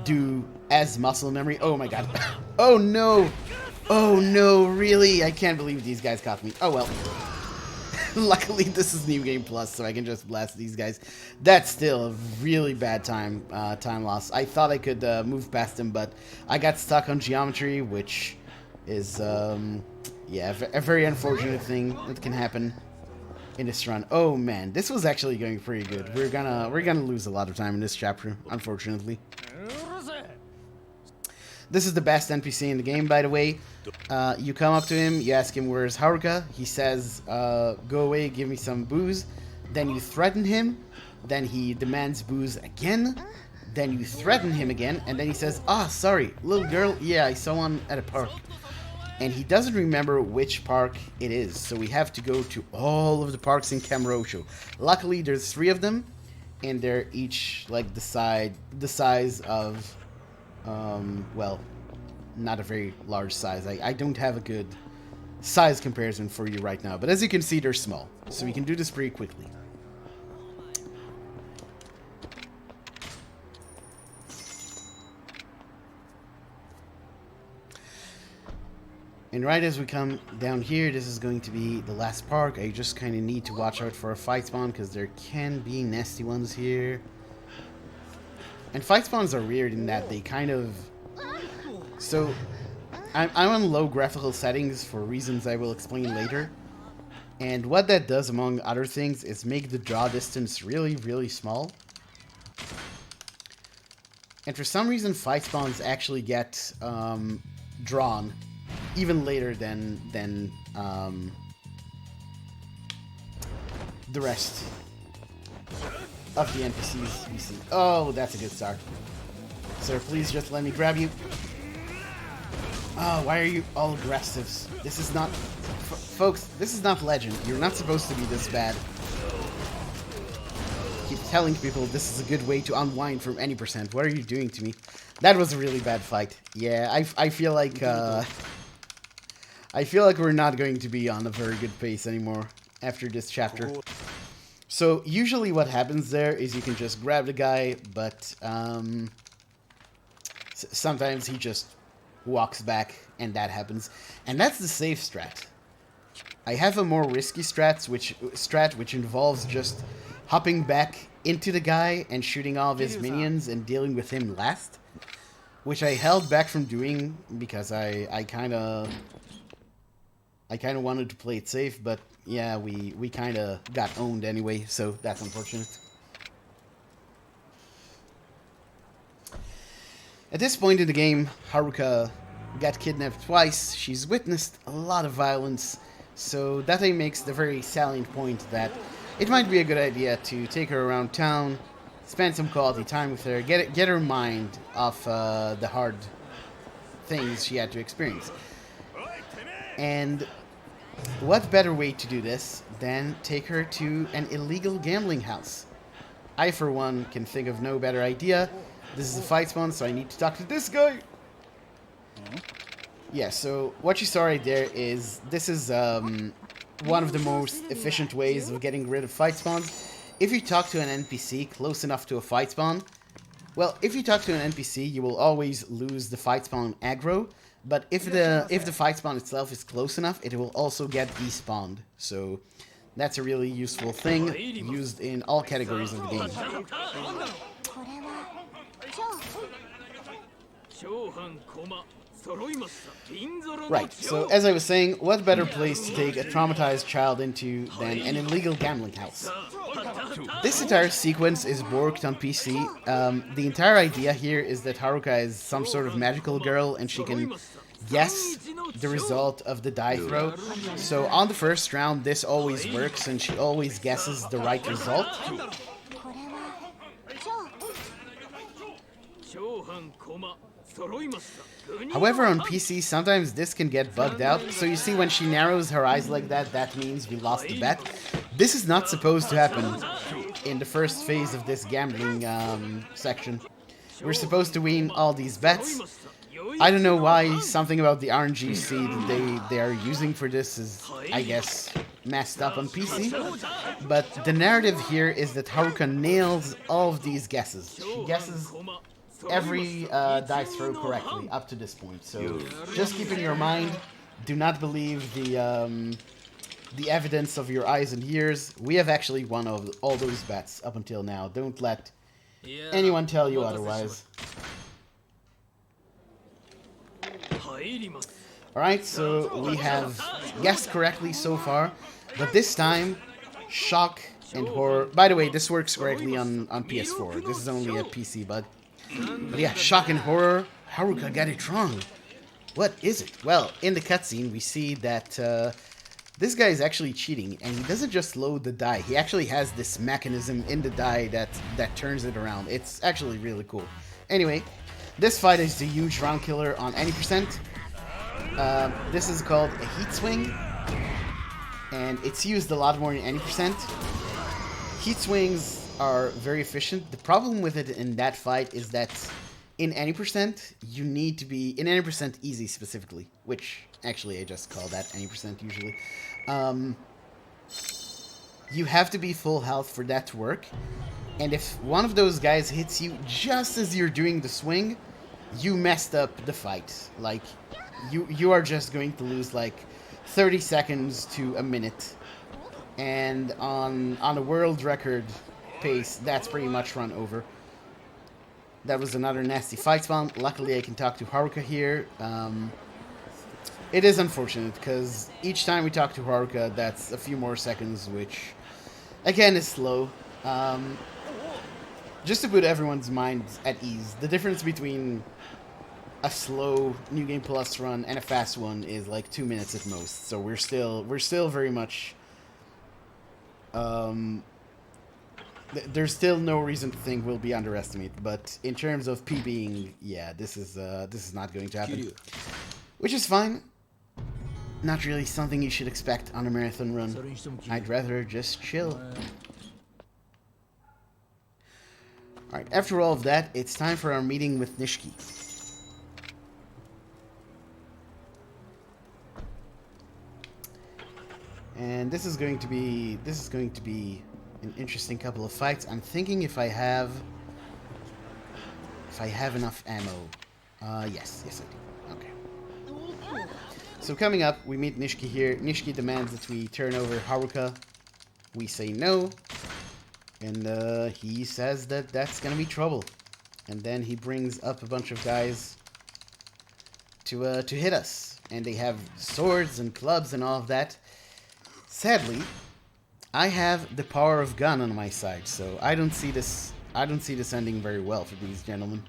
A: do as muscle memory. Oh my god. Oh no! Oh no, really? I can't believe these guys caught me. Oh well. Luckily this is New Game Plus, so I can just blast these guys. That's still a really bad time loss. I thought I could move past them, but I got stuck on geometry, which is yeah, a very unfortunate thing that can happen in this run. Oh man, this was actually going pretty good. We're gonna lose a lot of time in this chapter, unfortunately. This is the best NPC in the game, by the way. You come up to him, you ask him where's Haruka. He says, go away, give me some booze. Then you threaten him. Then he demands booze again. Then you threaten him again. And then he says, sorry, little girl. Yeah, I saw one at a park. And he doesn't remember which park it is. So we have to go to all of the parks in Kamurocho. Luckily, there's 3 of them. And they're each like the size of... well, not a very large size. I don't have a good size comparison for you right now, but as you can see, they're small, so we can do this pretty quickly. And right as we come down here, this is going to be the last park. I just kind of need to watch out for a fight spawn, because there can be nasty ones here. And fight spawns are weird in that they kind of... So, I'm on low graphical settings for reasons I will explain later. And what that does, among other things, is make the draw distance really, really small. And for some reason, fight spawns actually get drawn even later than the rest of the NPCs we see. Oh, that's a good start. Sir, please just let me grab you. Oh, why are you all aggressives? This is not... Folks, this is not Legend. You're not supposed to be this bad. Keep telling people this is a good way to unwind from any percent. What are you doing to me? That was a really bad fight. Yeah, I feel like... I feel like we're not going to be on a very good pace anymore after this chapter. So, usually what happens there is you can just grab the guy, but sometimes he just walks back, and that happens. And that's the safe strat. I have a more risky strat, which involves just hopping back into the guy and shooting all of his minions and dealing with him last, which I held back from doing because I kind of wanted to play it safe, but yeah, we kind of got owned anyway, so that's unfortunate. At this point in the game, Haruka got kidnapped twice. She's witnessed a lot of violence, so that makes the very salient point that it might be a good idea to take her around town, spend some quality time with her, get her mind off the hard things she had to experience. And what better way to do this than take her to an illegal gambling house? I, for one, can think of no better idea. This is a fight spawn, so I need to talk to this guy. Yeah, so what you saw right there is this is one of the most efficient ways of getting rid of fight spawns. If you talk to an NPC close enough to a fight spawn, well, if you talk to an NPC, you will always lose the fight spawn aggro. But if the fight spawn itself is close enough, it will also get despawned. So that's a really useful thing used in all categories of the game. Right, so as I was saying, what better place to take a traumatized child into than an illegal gambling house? This entire sequence is worked on PC. The entire idea here is that Haruka is some sort of magical girl and she can guess the result of the die throw. So on the first round, this always works and she always guesses the right result. However, on PC, sometimes this can get bugged out. So you see, when she narrows her eyes like that, that means we lost the bet. This is not supposed to happen in the first phase of this gambling section. We're supposed to win all these bets. I don't know why something about the RNG seed they are using for this is, I guess, messed up on PC. But the narrative here is that Haruka nails all of these guesses. She guesses every dice throw correctly up to this point. So just keep in your mind, do not believe the evidence of your eyes and ears. We have actually won all those bets up until now. Don't let anyone tell you otherwise. Alright, so we have guessed correctly so far, but this time, shock and horror. By the way, this works correctly on PS4. This is only a PC bug. But yeah, shock and horror. Haruka got it wrong. What is it? Well, in the cutscene, we see that this guy is actually cheating, and he doesn't just load the die. He actually has this mechanism in the die that turns it around. It's actually really cool. Anyway, this fight is a huge round killer on any percent. This is called a heat swing, and it's used a lot more in any percent. Heat swings are very efficient. The problem with it in that fight is that in any percent, you need to be in any percent easy specifically, which actually I just call that any percent usually. You have to be full health for that to work, and if one of those guys hits you just as you're doing the swing, you messed up the fight. Like, you are just going to lose like 30 seconds to a minute, and on a world record pace, that's pretty much run over. That was another nasty fight spawn. Luckily, I can talk to Haruka here. It is unfortunate, because each time we talk to Haruka, that's a few more seconds, which, again, is slow. Just to put everyone's minds at ease, the difference between a slow New Game Plus run and a fast one is like 2 minutes at most. So we're still very much... there's still no reason to think we'll be underestimated, but in terms of PBing, yeah, this is not going to happen. which is fine. Not really something you should expect on a marathon run. I'd rather just chill. Alright, after all of that, it's time for our meeting with Nishiki. And this is going to be an interesting couple of fights. I'm thinking if I have enough ammo. Yes, I do. Okay. So coming up, we meet Nishiki here. Nishiki demands that we turn over Haruka. We say no. And he says that that's gonna be trouble. And then he brings up a bunch of guys to hit us. And they have swords and clubs and all of that. Sadly, I have the power of gun on my side, so I don't see this ending very well for these gentlemen.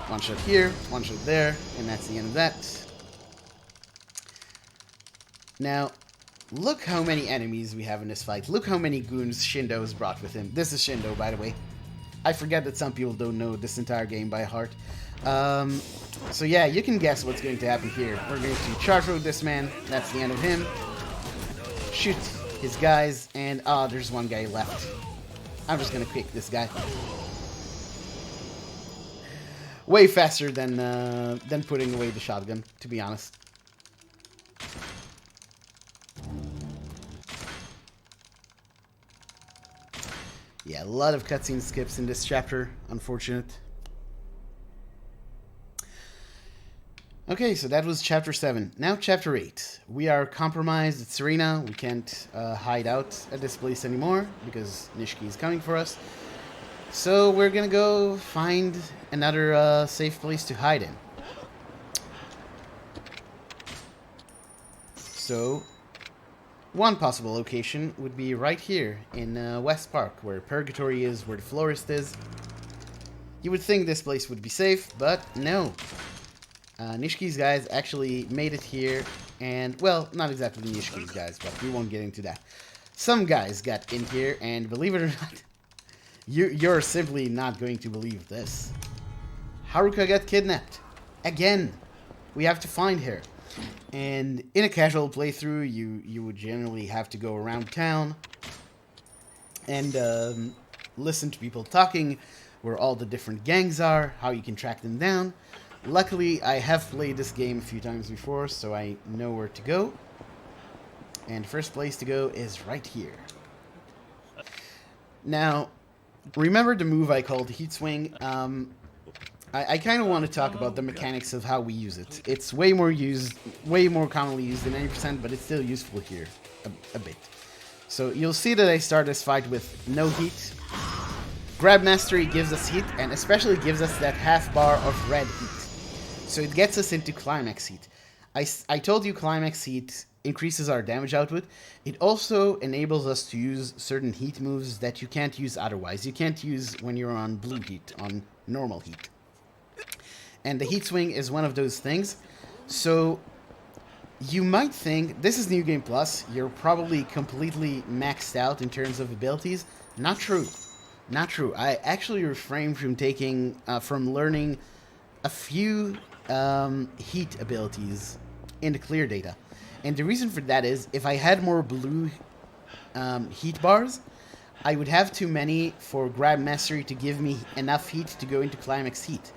A: One shot here, one shot there, and that's the end of that. Now, look how many enemies we have in this fight. Look how many goons Shindo has brought with him. This is Shindo, by the way. I forget that some people don't know this entire game by heart. So yeah, you can guess what's going to happen here. We're going to charge road this man. That's the end of him. Shoot his guys, and there's one guy left. I'm just gonna kick this guy. Way faster than putting away the shotgun, to be honest. Yeah, a lot of cutscene skips in this chapter. Unfortunate. Okay, so that was Chapter 7. Now Chapter 8. We are compromised at Serena. We can't hide out at this place anymore because Nishiki is coming for us. So we're gonna go find another safe place to hide in. So, one possible location would be right here in West Park, where Purgatory is, where the florist is. You would think this place would be safe, but no. Nishiki's guys actually made it here, and, well, not exactly Nishiki's guys, but we won't get into that. Some guys got in here, and believe it or not, you're simply not going to believe this. Haruka got kidnapped. Again. We have to find her. And in a casual playthrough, you would generally have to go around town and listen to people talking, where all the different gangs are, how you can track them down. Luckily, I have played this game a few times before, so I know where to go. And first place to go is right here. Now, remember the move I called Heat Swing? I kind of want to talk about the mechanics of how we use it. It's way more commonly used than 90%, but it's still useful here a bit. So you'll see that I start this fight with no heat. Grab Mastery gives us heat, and especially gives us that half bar of red heat. So it gets us into Climax Heat. I told you Climax Heat increases our damage output. It also enables us to use certain heat moves that you can't use otherwise. You can't use when you're on blue heat, on normal heat. And the Heat Swing is one of those things. So you might think, this is New Game Plus, you're probably completely maxed out in terms of abilities. Not true. Not true. I actually refrained from learning a few heat abilities in the clear data. And the reason for that is, if I had more blue heat bars, I would have too many for Grab Mastery to give me enough heat to go into Climax Heat.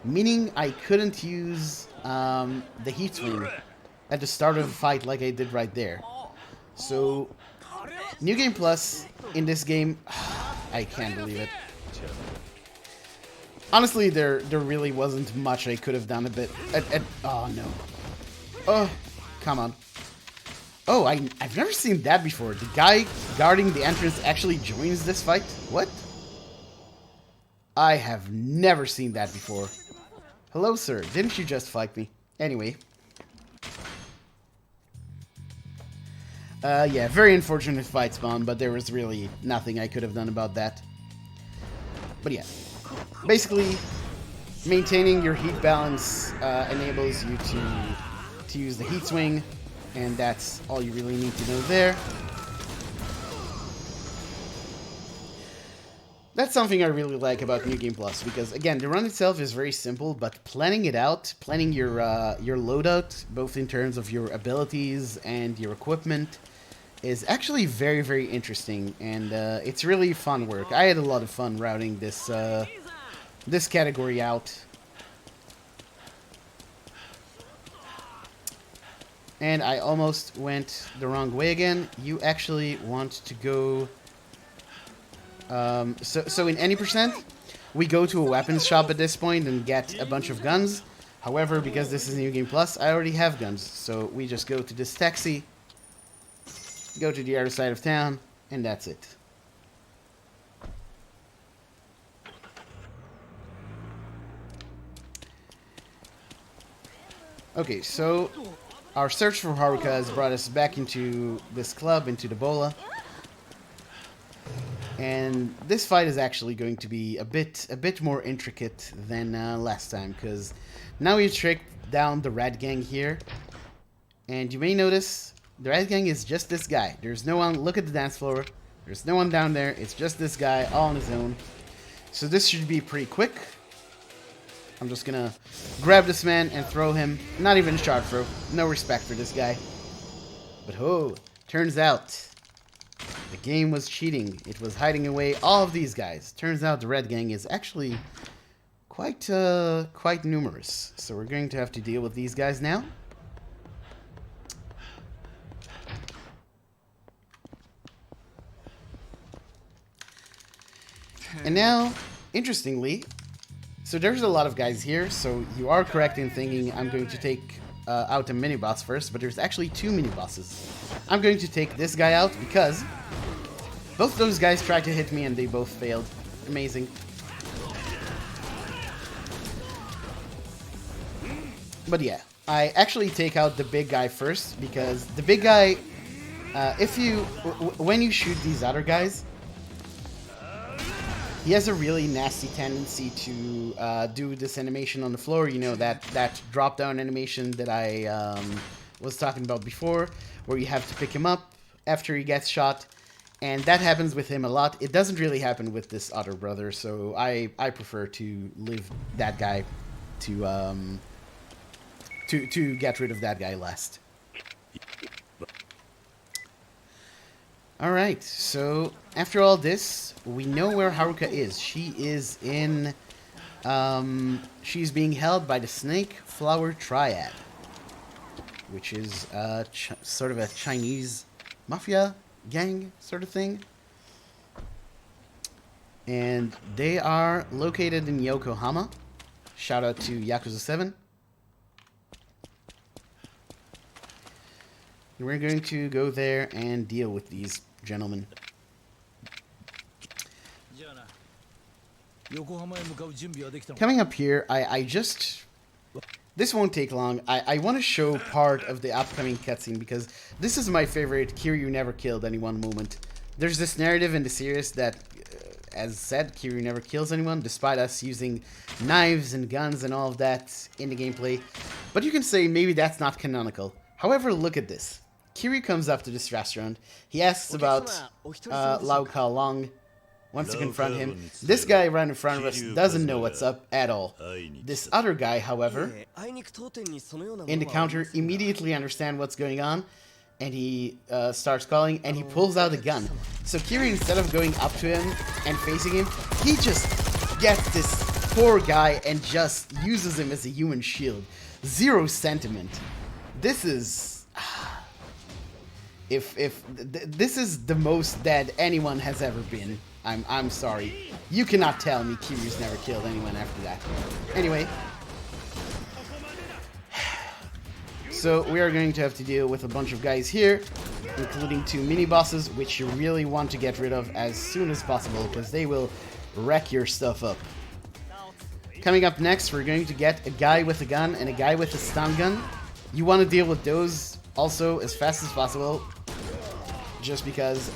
A: Meaning I couldn't use the Heat Swing at the start of a fight like I did right there. So, New Game Plus in this game, I can't believe it. Honestly, there really wasn't much I could have done a bit. Oh, no. Oh, come on. Oh, I've never seen that before. The guy guarding the entrance actually joins this fight? What? I have never seen that before. Hello, sir. Didn't you just fight me? Anyway. Yeah, very unfortunate fight spawn, but there was really nothing I could have done about that. But yeah. Basically, maintaining your heat balance enables you to use the Heat Swing, and that's all you really need to know there. That's something I really like about New Game Plus, because again, the run itself is very simple, but planning it out, planning your loadout, both in terms of your abilities and your equipment, is actually very, very interesting, and it's really fun work. I had a lot of fun routing this this category out. And I almost went the wrong way again. You actually want to go... So in any percent, we go to a weapons shop at this point and get a bunch of guns. However, because this is New Game Plus, I already have guns. So we just go to this taxi, go to the other side of town, and that's it. Okay, so our search for Haruka has brought us back into this club, into the Bola. And this fight is actually going to be a bit more intricate than last time, because now we tracked down the Red Gang here. And you may notice the Red Gang is just this guy. There's no one, look at the dance floor. There's no one down there. It's just this guy all on his own. So this should be pretty quick. I'm just gonna grab this man and throw him. Not even shard throw. No respect for this guy. But oh, turns out the game was cheating. It was hiding away all of these guys. Turns out the Red Gang is actually quite numerous. So we're going to have to deal with these guys now. And now, interestingly, so there's a lot of guys here, so you are correct in thinking I'm going to take out a mini-boss first, but there's actually two mini-bosses. I'm going to take this guy out because both those guys tried to hit me and they both failed. Amazing. But yeah, I actually take out the big guy first because the big guy, when you shoot these other guys, he has a really nasty tendency to do this animation on the floor, you know, that drop-down animation that I was talking about before, where you have to pick him up after he gets shot, and that happens with him a lot. It doesn't really happen with this other brother, so I prefer to leave that guy to get rid of that guy last. Alright, so after all this, we know where Haruka is. She is in... she's being held by the Snake Flower Triad, which is sort of a Chinese mafia gang sort of thing. And they are located in Yokohama. Shout out to Yakuza 7. We're going to go there and deal with these gentlemen. Coming up here, I just... This won't take long. I want to show part of the upcoming cutscene because this is my favorite Kiryu never killed anyone moment. There's this narrative in the series that, as said, Kiryu never kills anyone, despite us using knives and guns and all of that in the gameplay. But you can say maybe that's not canonical. However, look at this. Kiryu comes up to this restaurant. He asks about Lau Ka Long, wants to confront him. This guy right in front of us doesn't know what's up at all. This other guy, however, in the counter, immediately understands what's going on, and he starts calling, and he pulls out a gun. So Kiryu, instead of going up to him and facing him, he just gets this poor guy and just uses him as a human shield. Zero sentiment. This is... This is the most dead anyone has ever been. I'm sorry. You cannot tell me Kiryu's never killed anyone after that. Anyway. So we are going to have to deal with a bunch of guys here, including two mini-bosses, which you really want to get rid of as soon as possible, because they will wreck your stuff up. Coming up next, we're going to get a guy with a gun and a guy with a stun gun. You want to deal with those also as fast as possible, just because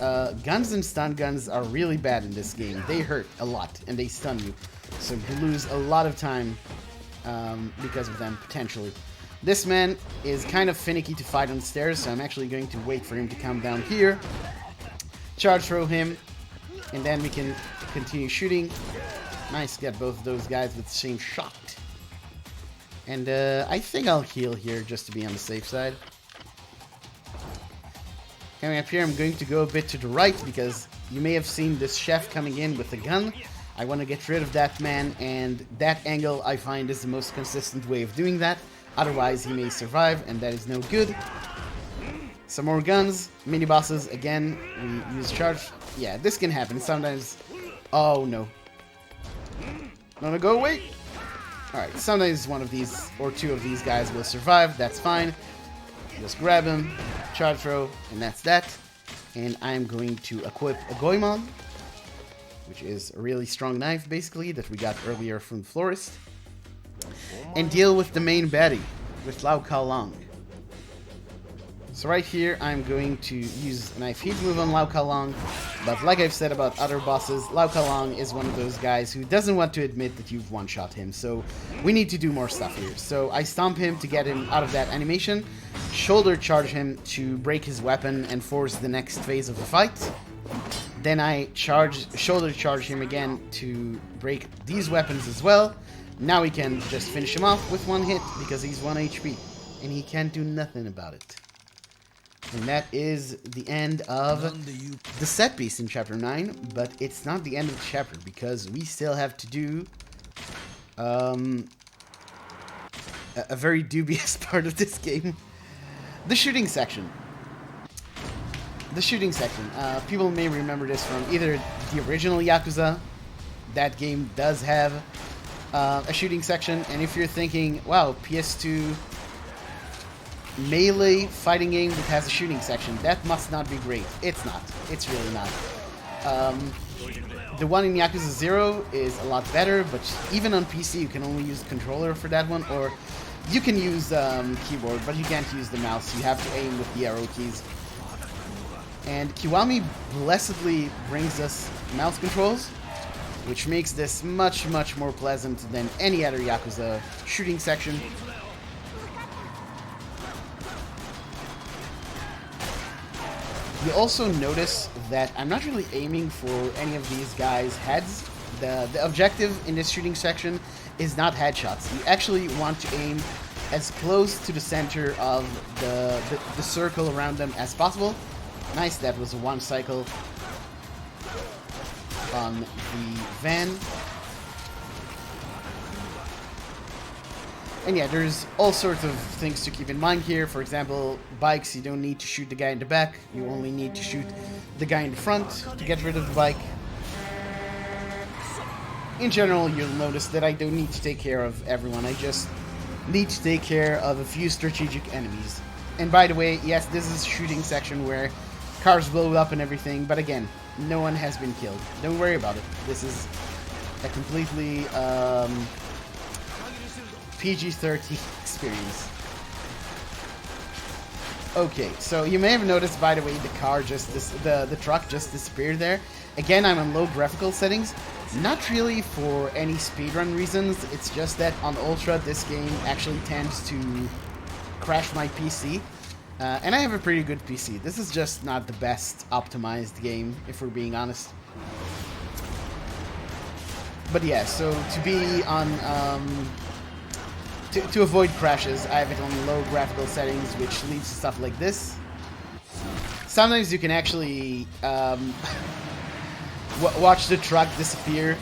A: guns and stun guns are really bad in this game. They hurt a lot and they stun you, so you lose a lot of time because of them, potentially. This man is kind of finicky to fight on the stairs, so I'm actually going to wait for him to come down here, charge throw him, and then we can continue shooting. Nice, get both of those guys with the same shot. And I think I'll heal here just to be on the safe side. Coming up here, I'm going to go a bit to the right because you may have seen this chef coming in with a gun. I want to get rid of that man, and that angle I find is the most consistent way of doing that. Otherwise, he may survive, and that is no good. Some more guns, mini bosses again. We use charge. Yeah, this can happen sometimes. Oh no. No, go away. Alright, sometimes one of these or two of these guys will survive. That's fine. Just grab him, charge throw, and that's that. And I'm going to equip a Goemon, which is a really strong knife, basically, that we got earlier from the florist. And deal with the main baddie, with Lao Kao Long. So right here, I'm going to use a knife heat move on Lao Kao Long, but like I've said about other bosses, Lao Kao Long is one of those guys who doesn't want to admit that you've one-shot him, so we need to do more stuff here. So I stomp him to get him out of that animation, shoulder charge him to break his weapon and force the next phase of the fight. Then I shoulder charge him again to break these weapons as well. Now we can just finish him off with one hit because he's 1 HP, and he can't do nothing about it. And that is the end of the set piece in Chapter 9, but it's not the end of the chapter, because we still have to do a very dubious part of this game. The shooting section. The shooting section. People may remember this from either the original Yakuza. That game does have a shooting section, and if you're thinking, wow, PS2... melee fighting game that has a shooting section, that must not be great. It's not. It's really not. The one in Yakuza 0 is a lot better, but even on PC you can only use the controller for that one, or you can use keyboard, but you can't use the mouse. You have to aim with the arrow keys. And Kiwami blessedly brings us mouse controls, which makes this much, much more pleasant than any other Yakuza shooting section. You also notice that I'm not really aiming for any of these guys' heads. The objective in this shooting section is not headshots. You actually want to aim as close to the center of the circle around them as possible. Nice, that was a one cycle on the van. And yeah, there's all sorts of things to keep in mind here. For example, bikes, you don't need to shoot the guy in the back. You only need to shoot the guy in the front to get rid of the bike. In general, you'll notice that I don't need to take care of everyone. I just need to take care of a few strategic enemies. And by the way, yes, this is a shooting section where cars blow up and everything, but again, no one has been killed. Don't worry about it. This is a completely... PG-13 experience. Okay, so you may have noticed, by the way, the car just the truck just disappeared there. Again, I'm on low graphical settings. Not really for any speedrun reasons. It's just that on Ultra, this game actually tends to crash my PC. And I have a pretty good PC. This is just not the best optimized game, if we're being honest. But yeah, so to be on... To avoid crashes, I have it on low graphical settings, which leads to stuff like this. Sometimes you can actually watch the truck disappear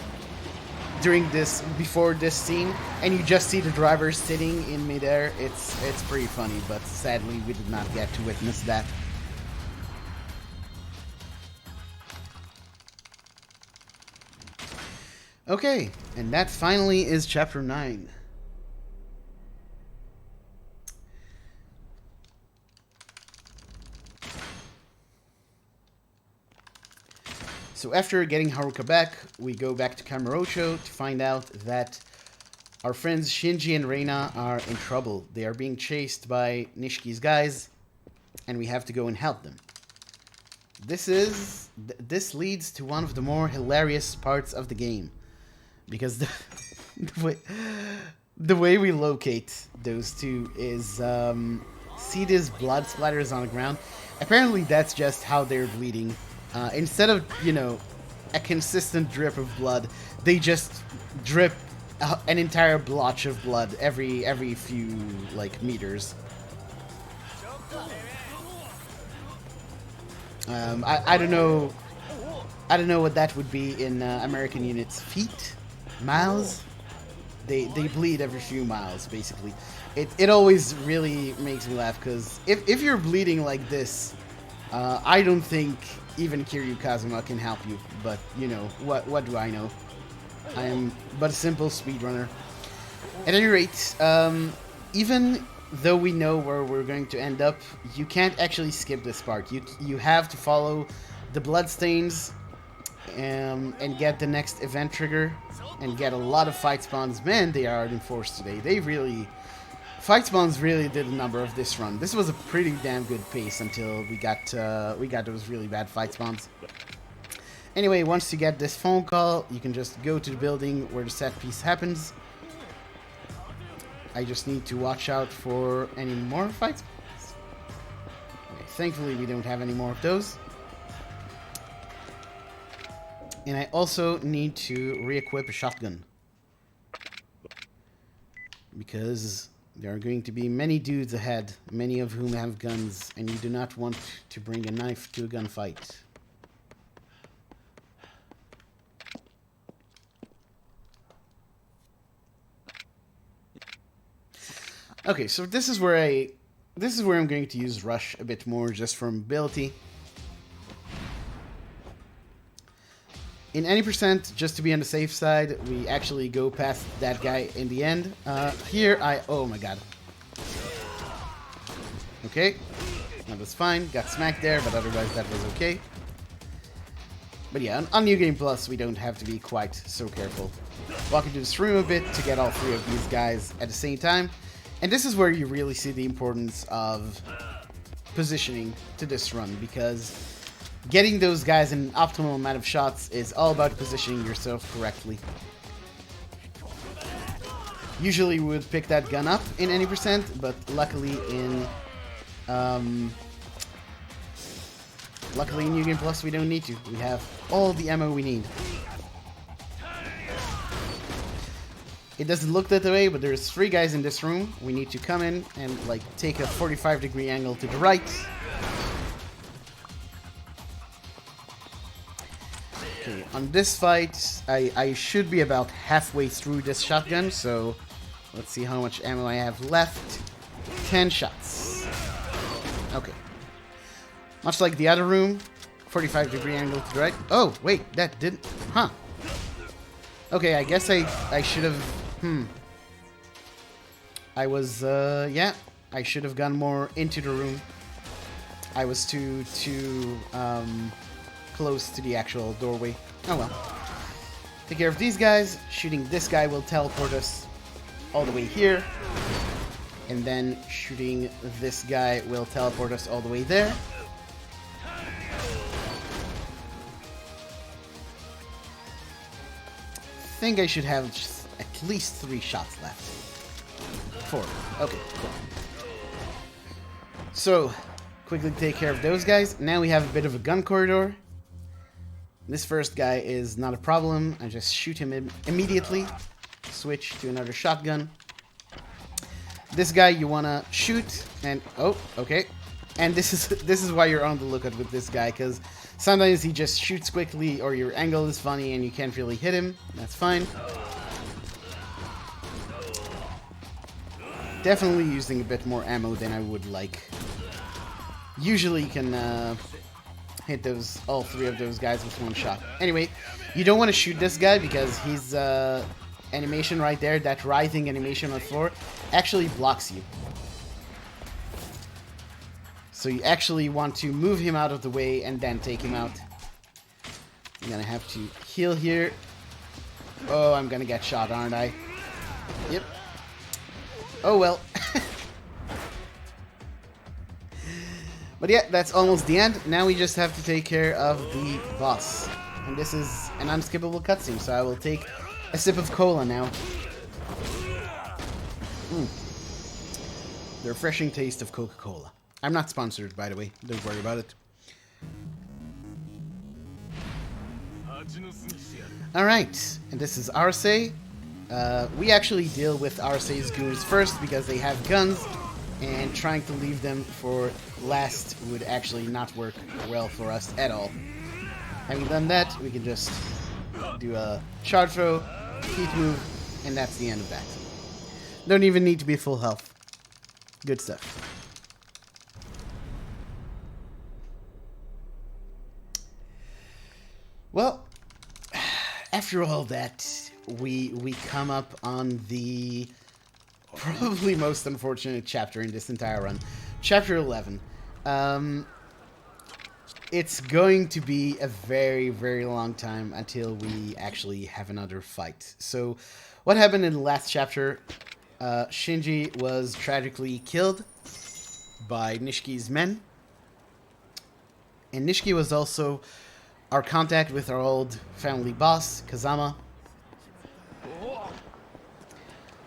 A: before this scene, and you just see the driver sitting in midair. It's pretty funny, but sadly we did not get to witness that. Okay, and that finally is Chapter 9. So after getting Haruka back, we go back to Kamurocho to find out that our friends Shinji and Reina are in trouble. They are being chased by Nishiki's guys, and we have to go and help them. This leads to one of the more hilarious parts of the game, because the way we locate those two is see these blood splatters on the ground. Apparently, that's just how they're bleeding. Instead of, you know, a consistent drip of blood. They just drip an entire blotch of blood every few like meters. I don't know. I don't know what that would be in American units. Feet, miles. They bleed every few miles, basically. It always really makes me laugh because if you're bleeding like this, I don't think even Kiryu Kazuma can help you. But you know what do I know? I am but a simple speedrunner. At any rate, even though we know where we're going to end up, you can't actually skip this part. You have to follow the bloodstains and get the next event trigger and get a lot of fight spawns. Man, they are enforced today. They really... Fight spawns really did a number of this run. This was a pretty damn good pace until we got those really bad fight spawns. Anyway, once you get this phone call, you can just go to the building where the set piece happens. I just need to watch out for any more fight spawns. Okay, thankfully, we don't have any more of those. And I also need to re-equip a shotgun. Because there are going to be many dudes ahead, many of whom have guns, and you do not want to bring a knife to a gunfight. Okay, so this is where I'm going to use Rush a bit more, just for mobility. In any percent, just to be on the safe side, we actually go past that guy in the end. Here oh my god. Okay, that was fine. Got smacked there, but otherwise that was okay. But yeah, on New Game Plus, we don't have to be quite so careful. Walk into this room a bit to get all three of these guys at the same time. And this is where you really see the importance of positioning to this run, because getting those guys an optimal amount of shots is all about positioning yourself correctly. Usually we would pick that gun up in any percent, but luckily in New Game Plus we don't need to. We have all the ammo we need. It doesn't look that way, but there's 3 guys in this room. We need to come in and like take a 45-degree angle to the right. Okay, on this fight, I should be about halfway through this shotgun, so let's see how much ammo I have left. 10 shots. Okay. Much like the other room, 45-degree angle to the right. Oh, wait, that didn't... Huh. Okay, I guess I should have... I was, yeah, I should have gone more into the room. I was too close to the actual doorway. Oh well. Take care of these guys. Shooting this guy will teleport us all the way here. And then shooting this guy will teleport us all the way there. I think I should have at least 3 shots left. 4. Okay, cool. So, quickly take care of those guys. Now we have a bit of a gun corridor. This first guy is not a problem. I just shoot him immediately. Switch to another shotgun. This guy you wanna shoot and oh, okay. And this is why you're on the lookout with this guy, because sometimes he just shoots quickly or your angle is funny and you can't really hit him. That's fine. Definitely using a bit more ammo than I would like. Usually you can hit all 3 of those guys with 1 shot. Anyway, you don't want to shoot this guy because his animation right there, that writhing animation on the floor, actually blocks you. So you actually want to move him out of the way and then take him out. I'm gonna have to heal here. Oh, I'm gonna get shot, aren't I? Yep. Oh well. But yeah, that's almost the end. Now we just have to take care of the boss. And this is an unskippable cutscene, so I will take a sip of cola now. The refreshing taste of Coca-Cola. I'm not sponsored, by the way. Don't worry about it. Alright, and this is Arcee. We actually deal with Arcee's goons first because they have guns, and trying to leave them for last would actually not work well for us at all. Having done that, we can just do a charge throw, heat move, and that's the end of that. Don't even need to be full health. Good stuff. Well, after all that, we come up on the probably most unfortunate chapter in this entire run. Chapter 11. It's going to be a very, very long time until we actually have another fight. So, what happened in the last chapter? Shinji was tragically killed by Nishiki's men. And Nishiki was also our contact with our old family boss, Kazama.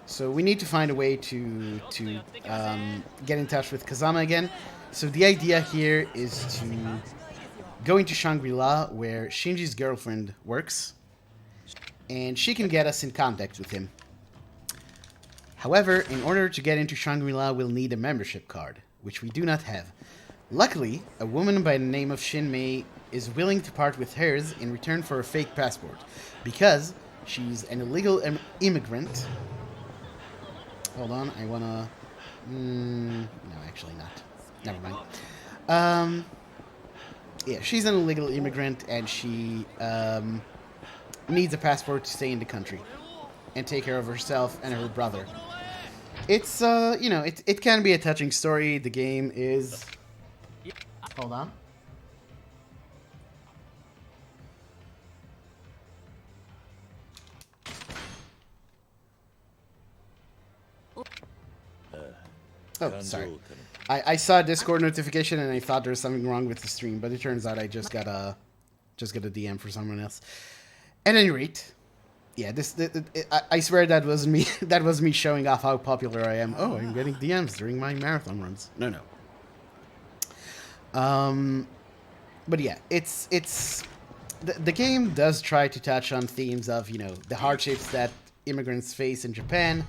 A: So we need to find a way to get in touch with Kazama again. So the idea here is to go into Shangri-La, where Shinji's girlfriend works, and she can get us in contact with him. However, in order to get into Shangri-La, we'll need a membership card, which we do not have. Luckily, a woman by the name of Shinmei is willing to part with hers in return for a fake passport, because she's an illegal immigrant. Hold on, I wanna... no, actually not. Never mind. Yeah, she's an illegal immigrant, and she needs a passport to stay in the country and take care of herself and her brother. It's, you know, it can be a touching story. The game is... Hold on. Oh, sorry. I saw a Discord notification and I thought there was something wrong with the stream, but it turns out I just got a DM for someone else. At any rate, yeah, I swear that was me. That was me showing off how popular I am. Oh, I'm getting DMs during my marathon runs. No. But yeah, it's the game does try to touch on themes of, you know, the hardships that immigrants face in Japan.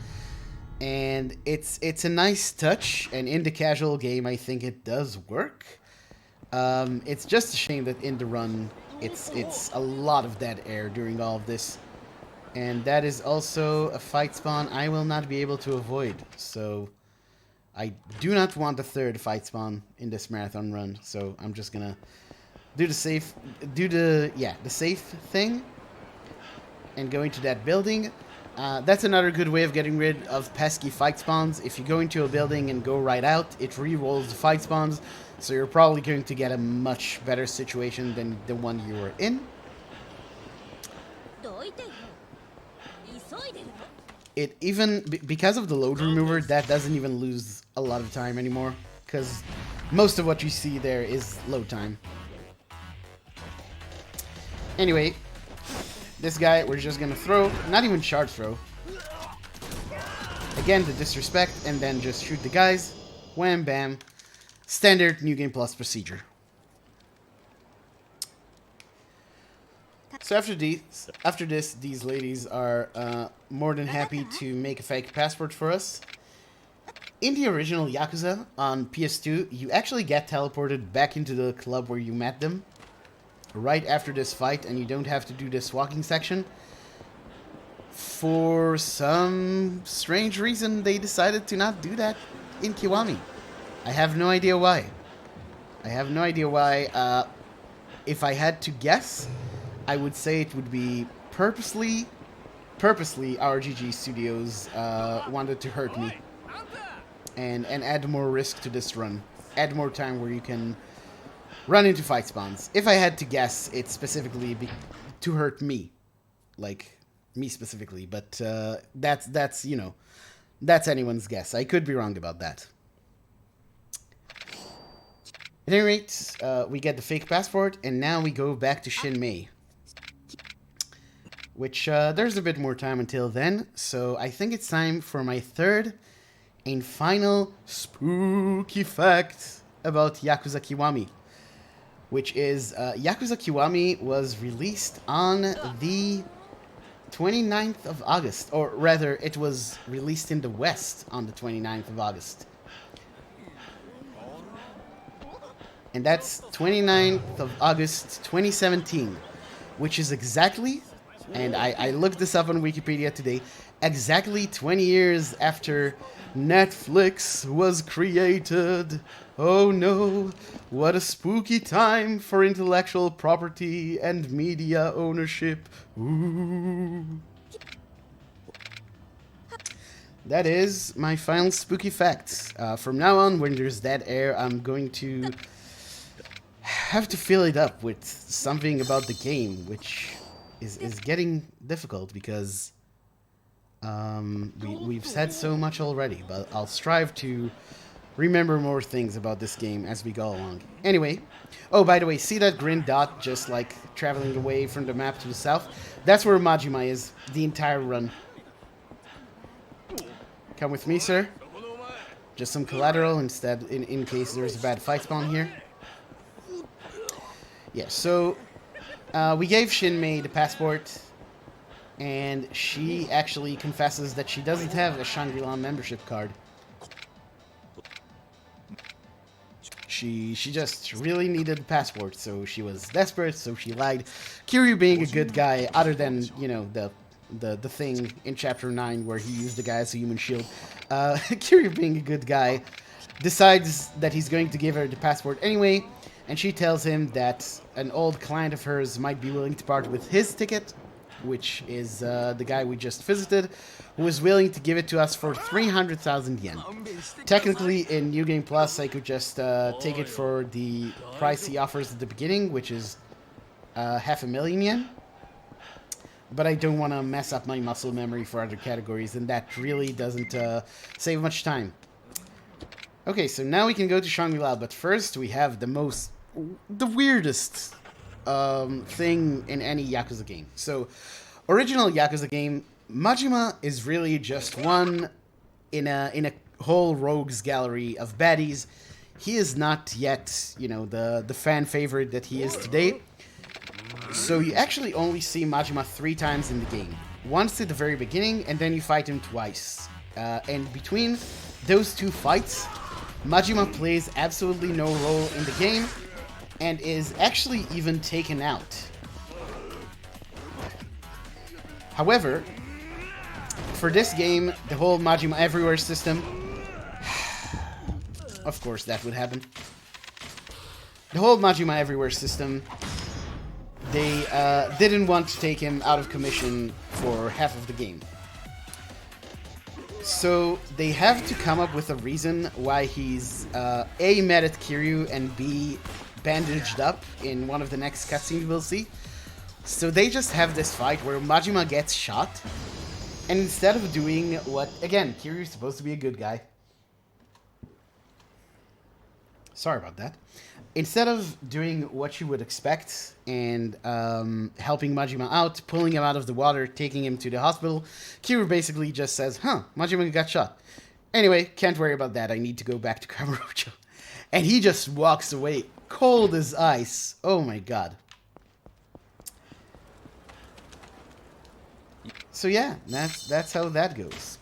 A: And it's a nice touch, and in the casual game, I think it does work. It's just a shame that in the run, it's a lot of dead air during all of this. And that is also a fight spawn I will not be able to avoid. So I do not want a third fight spawn in this marathon run. So I'm just gonna do the safe thing and go into that building. That's another good way of getting rid of pesky fight spawns. If you go into a building and go right out, it re-rolls the fight spawns, so you're probably going to get a much better situation than the one you were in. It even, because of the load remover, that doesn't even lose a lot of time anymore, because most of what you see there is load time. Anyway, this guy, we're just gonna throw, not even charge throw. Again, the disrespect, and then just shoot the guys. Wham, bam. Standard New Game Plus procedure. So after this, these ladies are more than happy to make a fake passport for us. In the original Yakuza on PS2, you actually get teleported back into the club where you met them right after this fight, and you don't have to do this walking section. For some strange reason, they decided to not do that in Kiwami. I have no idea why. If I had to guess, I would say it would be purposely RGG Studios wanted to hurt me and add more risk to this run. Add more time where you can run into fight spawns. If I had to guess, it's specifically to hurt me. Like, me specifically. But that's you know, that's anyone's guess. I could be wrong about that. At any rate, we get the fake passport, and now we go back to Shinmei. Which, there's a bit more time until then, so I think it's time for my third and final spooky fact about Yakuza Kiwami. which is Yakuza Kiwami was released on the 29th of August, or rather, it was released in the West on the 29th of August. And that's 29th of August 2017, which is exactly, and I looked this up on Wikipedia today, exactly 20 years after Netflix was created. Oh no, what a spooky time for intellectual property and media ownership. Ooh. That is my final spooky facts. From now on, when there's dead air, I'm going to have to fill it up with something about the game, which is getting difficult because we've said so much already, but I'll strive to remember more things about this game as we go along. Anyway, oh, by the way, see that green dot just like traveling away from the map to the south? That's where Majima is, the entire run. Come with me, sir. Just some collateral instead, in case there's a bad fight spawn here. Yeah, so we gave Shinmei the passport, and she actually confesses that she doesn't have a Shangri-La membership card. She just really needed the passport, so she was desperate, so she lied. Kiryu being a good guy, other than, you know, the thing in Chapter 9 where he used the guy as a human shield. Kiryu being a good guy decides that he's going to give her the passport anyway, and she tells him that an old client of hers might be willing to part with his ticket, which is the guy we just visited, who is willing to give it to us for 300,000 yen. Technically, in New Game Plus, I could just take it for the price he offers at the beginning, which is 500,000 yen. But I don't want to mess up my muscle memory for other categories, and that really doesn't save much time. Okay, so now we can go to Shangri-La, but first we have the weirdest thing in any Yakuza game. So, original Yakuza game, Majima is really just one in a whole rogues gallery of baddies. He is not yet, you know, the fan favorite that he is today. So you actually only see Majima 3 times in the game. Once at the very beginning, and then you fight him twice. And between those 2 fights, Majima plays absolutely no role in the game, and is actually even taken out. However, for this game, the whole Majima Everywhere system, of course that would happen. The whole Majima Everywhere system, they didn't want to take him out of commission for half of the game. So they have to come up with a reason why he's A, mad at Kiryu, and B, bandaged up in one of the next cutscenes we'll see. So they just have this fight where Majima gets shot, and instead of doing what, again, Kiryu's supposed to be a good guy. Sorry about that. Instead of doing what you would expect and helping Majima out, pulling him out of the water, taking him to the hospital, Kiryu basically just says, huh, Majima got shot. Anyway, can't worry about that, I need to go back to Kamurocho. And he just walks away, cold as ice. Oh my god. So yeah, that's how that goes.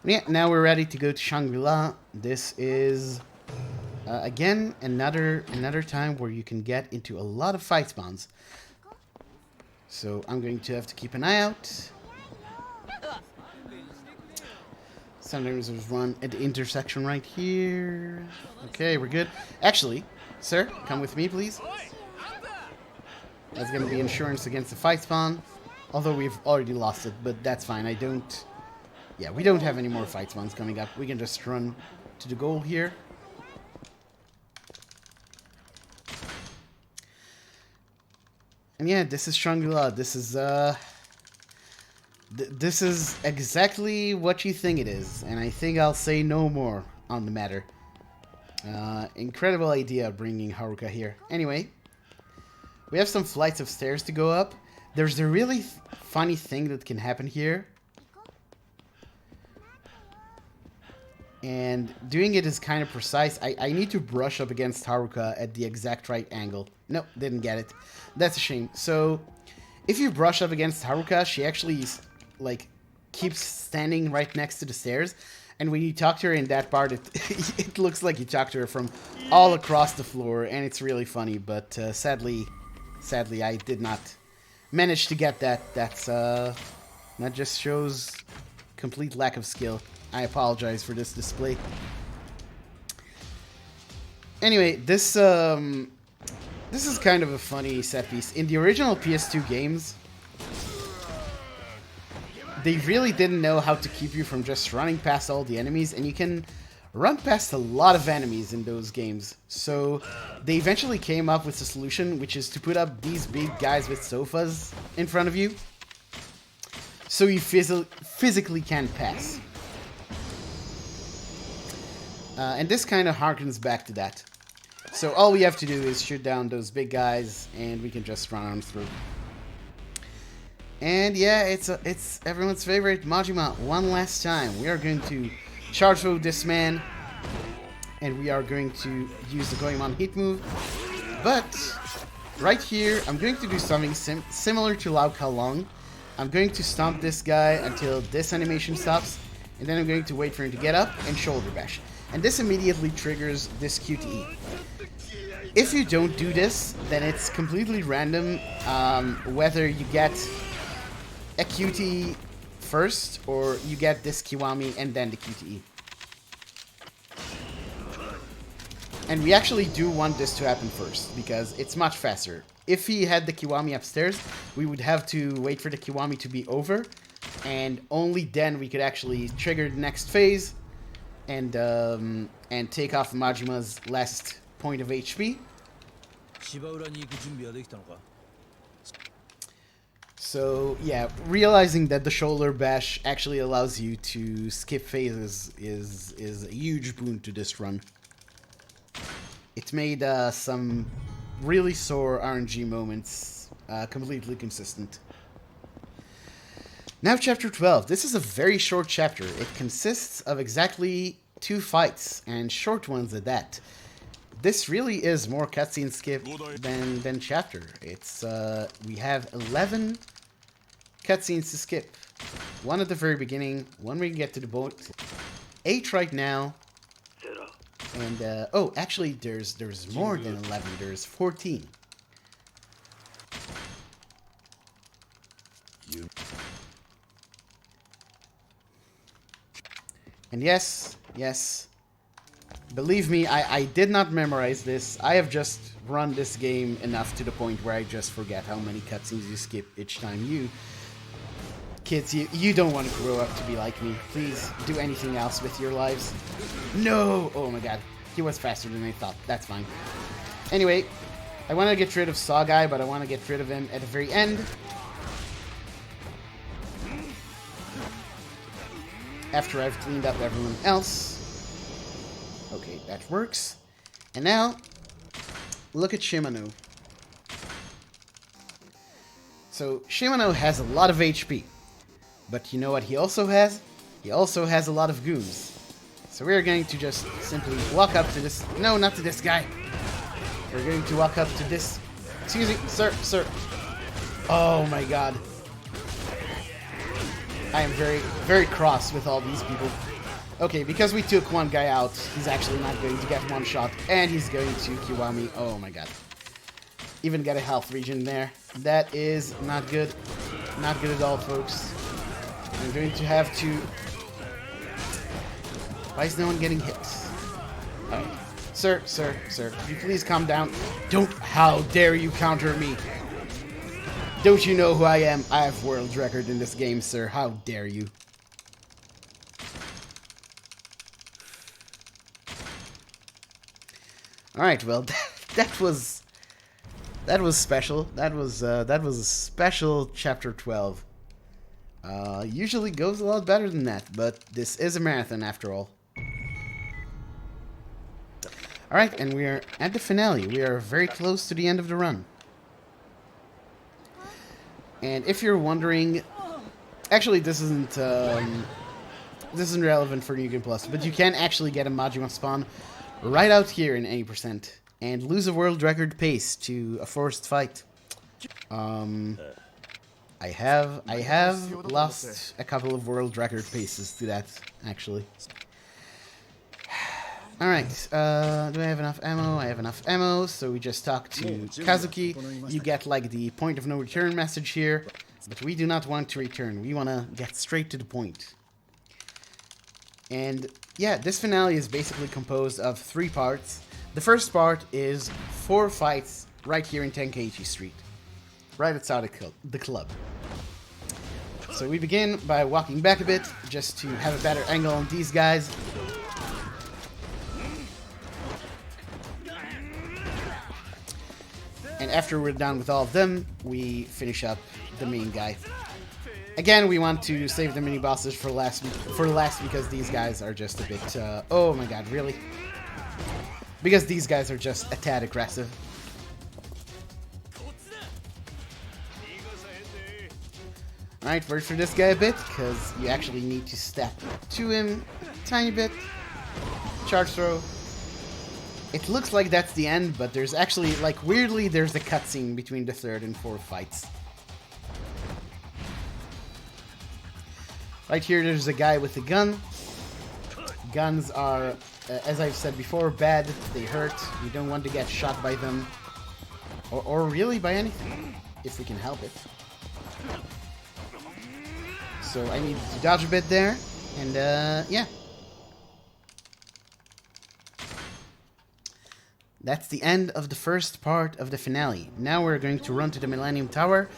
A: Yeah, now we're ready to go to Shangri-La. This is again another time where you can get into a lot of fight spawns. So I'm going to have to keep an eye out. Sometimes there's one at the intersection right here. Okay, we're good. Actually, sir, come with me, please. That's going to be insurance against the fight spawn. Although we've already lost it, but that's fine. Yeah, we don't have any more fight spawns coming up. We can just run to the goal here. And yeah, this is Shangri-La. This is exactly what you think it is. And I think I'll say no more on the matter. Incredible idea bringing Haruka here. Anyway, we have some flights of stairs to go up. There's a really funny thing that can happen here. And doing it is kind of precise. I need to brush up against Haruka at the exact right angle. Nope, didn't get it. That's a shame. So, if you brush up against Haruka, she actually, like, keeps standing right next to the stairs. And when you talk to her in that part, it looks like you talk to her from all across the floor. And it's really funny. But sadly, I did not manage to get that. That just shows complete lack of skill. I apologize for this display. Anyway, this is kind of a funny set piece. In the original PS2 games, they really didn't know how to keep you from just running past all the enemies, and you can run past a lot of enemies in those games. So they eventually came up with a solution, which is to put up these big guys with sofas in front of you, so you physically can't pass. And this kind of harkens back to that. So all we have to do is shoot down those big guys, and we can just run on through. And yeah, it's everyone's favorite Majima one last time. We are going to charge through this man, and we are going to use the Goemon hit move. But right here, I'm going to do something similar to Lao Ka Long. I'm going to stomp this guy until this animation stops, and then I'm going to wait for him to get up and shoulder bash. And this immediately triggers this QTE. If you don't do this, then it's completely random whether you get a QTE first or you get this Kiwami and then the QTE. And we actually do want this to happen first because it's much faster. If he had the Kiwami upstairs, we would have to wait for the Kiwami to be over, and only then we could actually trigger the next phase and take off Majima's last point of HP. So yeah, realizing that the shoulder bash actually allows you to skip phases is a huge boon to this run. It made some really sore RNG moments completely consistent. Now chapter 12. This is a very short chapter. It consists of exactly 2 fights, and short ones at that. This really is more cutscene skip than chapter. It's we have 11 cutscenes to skip. 1 at the very beginning, 1 when we get to the boat, 8 right now, and oh, actually there's more than 11. There's 14. And yes, believe me, I did not memorize this. I have just run this game enough to the point where I just forget how many cutscenes you skip each time. You kids, you don't want to grow up to be like me. Please do anything else with your lives. No! Oh my god. He was faster than I thought. That's fine. Anyway, I want to get rid of Saw Guy, but I want to get rid of him at the very end. After I've cleaned up everyone else. Okay, that works. And now, look at Shimano. So, Shimano has a lot of HP. But you know what he also has? He also has a lot of goons. So we're going to just simply walk up to this... No, not to this guy. We're going to walk up to this... Excuse me, sir. Oh my god. I am very, very cross with all these people. Okay, because we took one guy out, he's actually not going to get one shot, and he's going to Kiwami. Oh my god. Even got a health regen there. That is not good. Not good at all, folks. I'm going to have to... Why is no one getting hit? Alright. Sir, could you please calm down? Don't... How dare you counter me? Don't you know who I am? I have world record in this game, sir. How dare you? All right, well, that was special. That was a special chapter 12. Usually goes a lot better than that, but this is a marathon after all. All right, and we are at the finale. We are very close to the end of the run. And if you're wondering, actually this isn't this isn't relevant for New Game Plus, but you can actually get a Majima spawn right out here in 80% and lose a world record pace to a forced fight. I have lost a couple of world record paces to that, actually. Alright, do I have enough ammo? I have enough ammo, so we just talk to Kazuki. You get like the point of no return message here, but we do not want to return. We want to get straight to the point. And yeah, this finale is basically composed of 3 parts. The first part is 4 fights right here in Tenkaichi Street, right outside the club. So we begin by walking back a bit, just to have a better angle on these guys. And after we're done with all of them, we finish up the main guy. Again, we want to save the mini bosses for last because these guys are just a bit. Oh my god, really? Because these guys are just a tad aggressive. Alright, wait for this guy a bit, because you actually need to step to him a tiny bit. Charge throw. It looks like that's the end, but there's actually, like, weirdly, there's a cutscene between the 3rd and 4th fights. Right here, there's a guy with a gun. Guns are, as I've said before, bad. They hurt. We don't want to get shot by them. Or really by anything, if we can help it. So I need to dodge a bit there. And, yeah. That's the end of the first part of the finale. Now we're going to run to the Millennium Tower,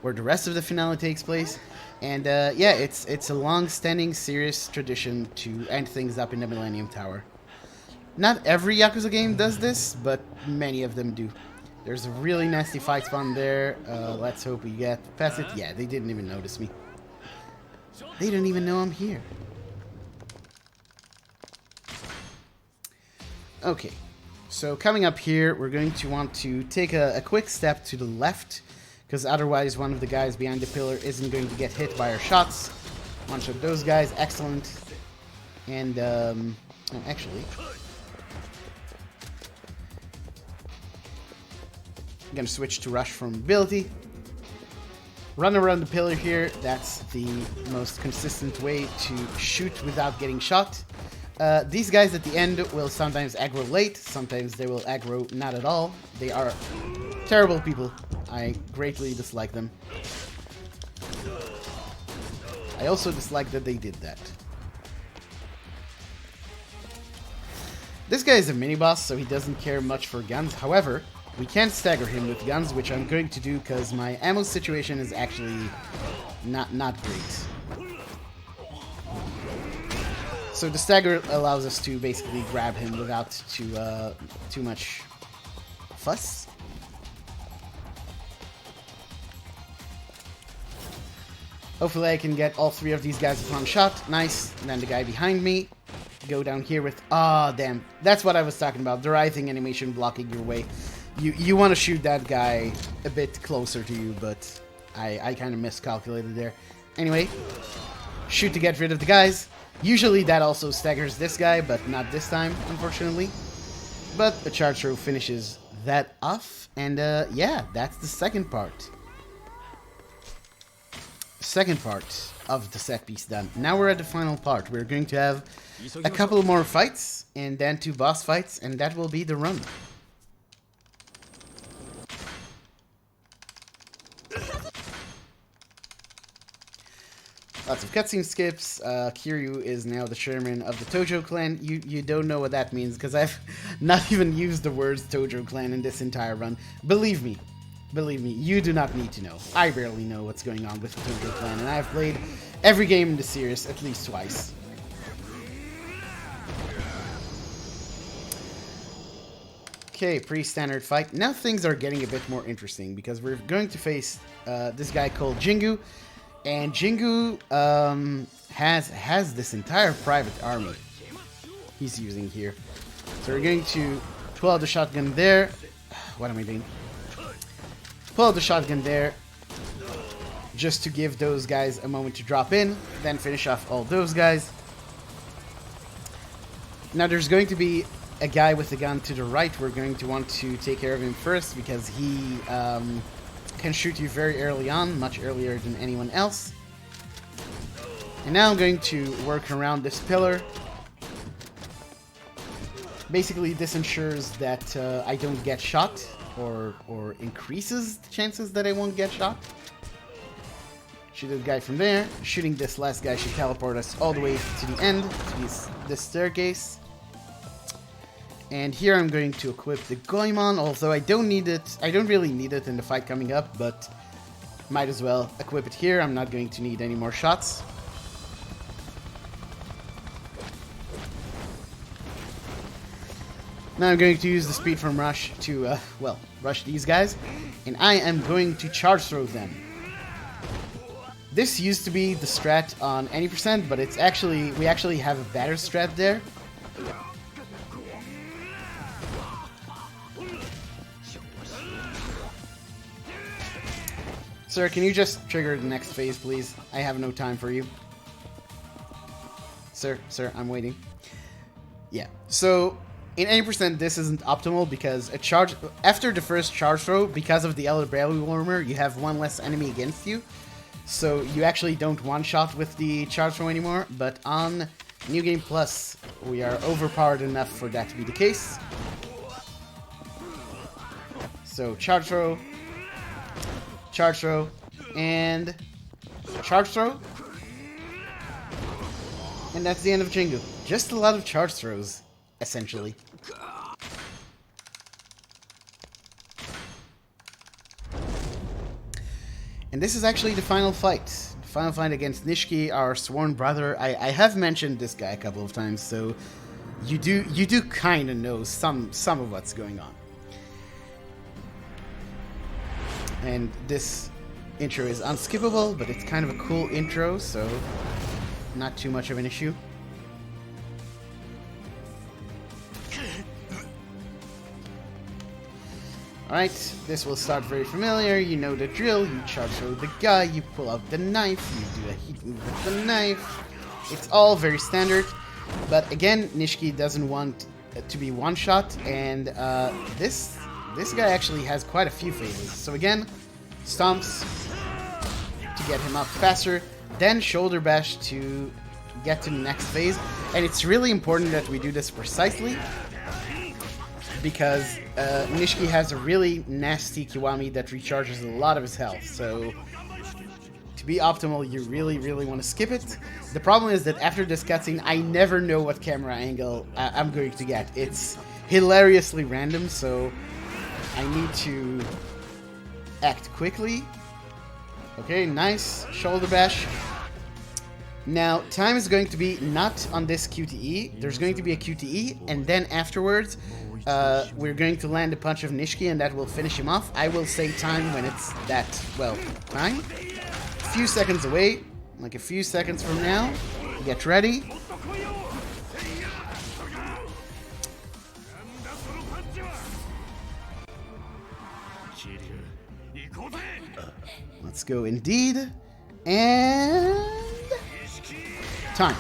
A: where the rest of the finale takes place. And yeah, it's a long-standing, serious tradition to end things up in the Millennium Tower. Not every Yakuza game does this, but many of them do. There's a really nasty fight spawn there. Let's hope we get past it. Yeah, they didn't even notice me. They don't even know I'm here. Okay. So coming up here, we're going to want to take a quick step to the left, because otherwise one of the guys behind the pillar isn't going to get hit by our shots. One shot those guys, excellent. And, actually, I'm going to switch to rush from ability. Run around the pillar here, that's the most consistent way to shoot without getting shot. These guys at the end will sometimes aggro late, sometimes they will aggro not at all. They are terrible people. I greatly dislike them. I also dislike that they did that. This guy is a mini-boss, so he doesn't care much for guns. However, we can stagger him with guns, which I'm going to do because my ammo situation is actually not great. So the stagger allows us to basically grab him without too much fuss. Hopefully I can get all 3 of these guys with one shot. Nice. And then the guy behind me. Go down here with... Ah, damn. That's what I was talking about. The writhing animation blocking your way. You want to shoot that guy a bit closer to you, but I kind of miscalculated there. Anyway, shoot to get rid of the guys. Usually that also staggers this guy, but not this time, unfortunately. But a charge throw finishes that off, and yeah, that's the second part. Second part of the set piece done. Now we're at the final part. We're going to have a couple more fights, and then 2 boss fights, and that will be the run. Lots of cutscene skips. Kiryu is now the chairman of the Tojo clan. You don't know what that means, because I've not even used the words Tojo clan in this entire run. Believe me, you do not need to know. I barely know what's going on with the Tojo clan, and I've played every game in the series at least twice. Okay, pre-standard fight. Now things are getting a bit more interesting, because we're going to face this guy called Jingu. And Jingu has this entire private army he's using here. So we're going to pull out the shotgun there. What am I doing? Pull out the shotgun there, just to give those guys a moment to drop in, then finish off all those guys. Now there's going to be a guy with a gun to the right. We're going to want to take care of him first because he can shoot you very early on, much earlier than anyone else. And now I'm going to work around this pillar. Basically, this ensures that I don't get shot, or increases the chances that I won't get shot. Shoot the guy from there. Shooting this last guy should teleport us all the way to the end, to this staircase. And here I'm going to equip the Goemon, although I don't need it. I don't really need it in the fight coming up, but might as well equip it here. I'm not going to need any more shots. Now I'm going to use the speed from rush to, well, rush these guys. And I am going to charge throw them. This used to be the strat on any percent, but it's actually, we actually have a better strat there. Sir, can you just trigger the next phase, please? I have no time for you. Sir, I'm waiting. Yeah, so in any percent, this isn't optimal because a charge after the first charge throw, because of the Elder Barrel Warmer, you have one less enemy against you. So you actually don't one-shot with the charge throw anymore, but on New Game Plus, we are overpowered enough for that to be the case. So charge throw, and charge throw. And that's the end of Jingu. Just a lot of charge throws, essentially. And this is actually the final fight. The final fight against Nishiki, our sworn brother. I have mentioned this guy a couple of times, so you do kind of know some of what's going on. And this intro is unskippable, but it's kind of a cool intro, so not too much of an issue. Alright, this will start very familiar. You know the drill. You charge through the guy, you pull out the knife, you do a heat move with the knife. It's all very standard. But again, Nishiki doesn't want to be one-shot, and this guy actually has quite a few phases. So again, stomps to get him up faster, then shoulder bash to get to the next phase. And it's really important that we do this precisely, because Nishiki has a really nasty Kiwami that recharges a lot of his health. So to be optimal, you really want to skip it. The problem is that after this cutscene, I never know what camera angle I'm going to get. It's hilariously random, so I need to act quickly. Okay, nice. Shoulder bash. Now, time is going to be not on this QTE. There's going to be a QTE, and then afterwards, we're going to land a punch of Nishiki, and that will finish him off. I will say time when it's that, well, time. A few seconds away, like a few seconds from now. Get ready. Let's go indeed. And time.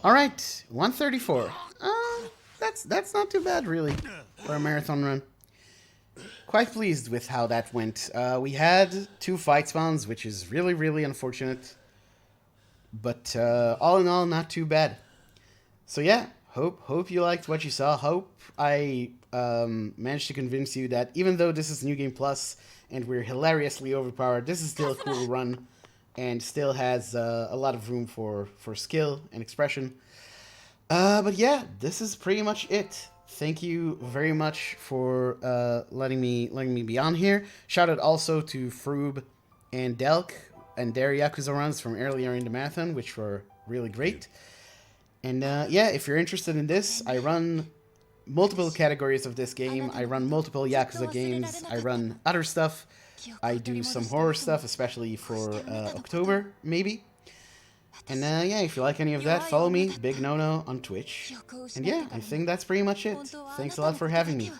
A: Alright, 134. That's not too bad, really, for a marathon run. Quite pleased with how that went. We had 2 fight spawns, which is really unfortunate. But all in all, not too bad. So yeah, hope you liked what you saw. Hope I managed to convince you that even though this is New Game Plus and we're hilariously overpowered, this is still a cool run and still has a lot of room for skill and expression. But yeah, this is pretty much it. Thank you very much for letting me be on here. Shout out also to Froob and Delk and their Yakuza runs from earlier in the marathon, which were really great. And yeah, if you're interested in this, I run multiple categories of this game. I run multiple Yakuza games. I run other stuff. I do some horror stuff, especially for October, maybe. And yeah, if you like any of that, follow me, BigNoNo, on Twitch. And yeah, I think that's pretty much it. Thanks a lot for having me.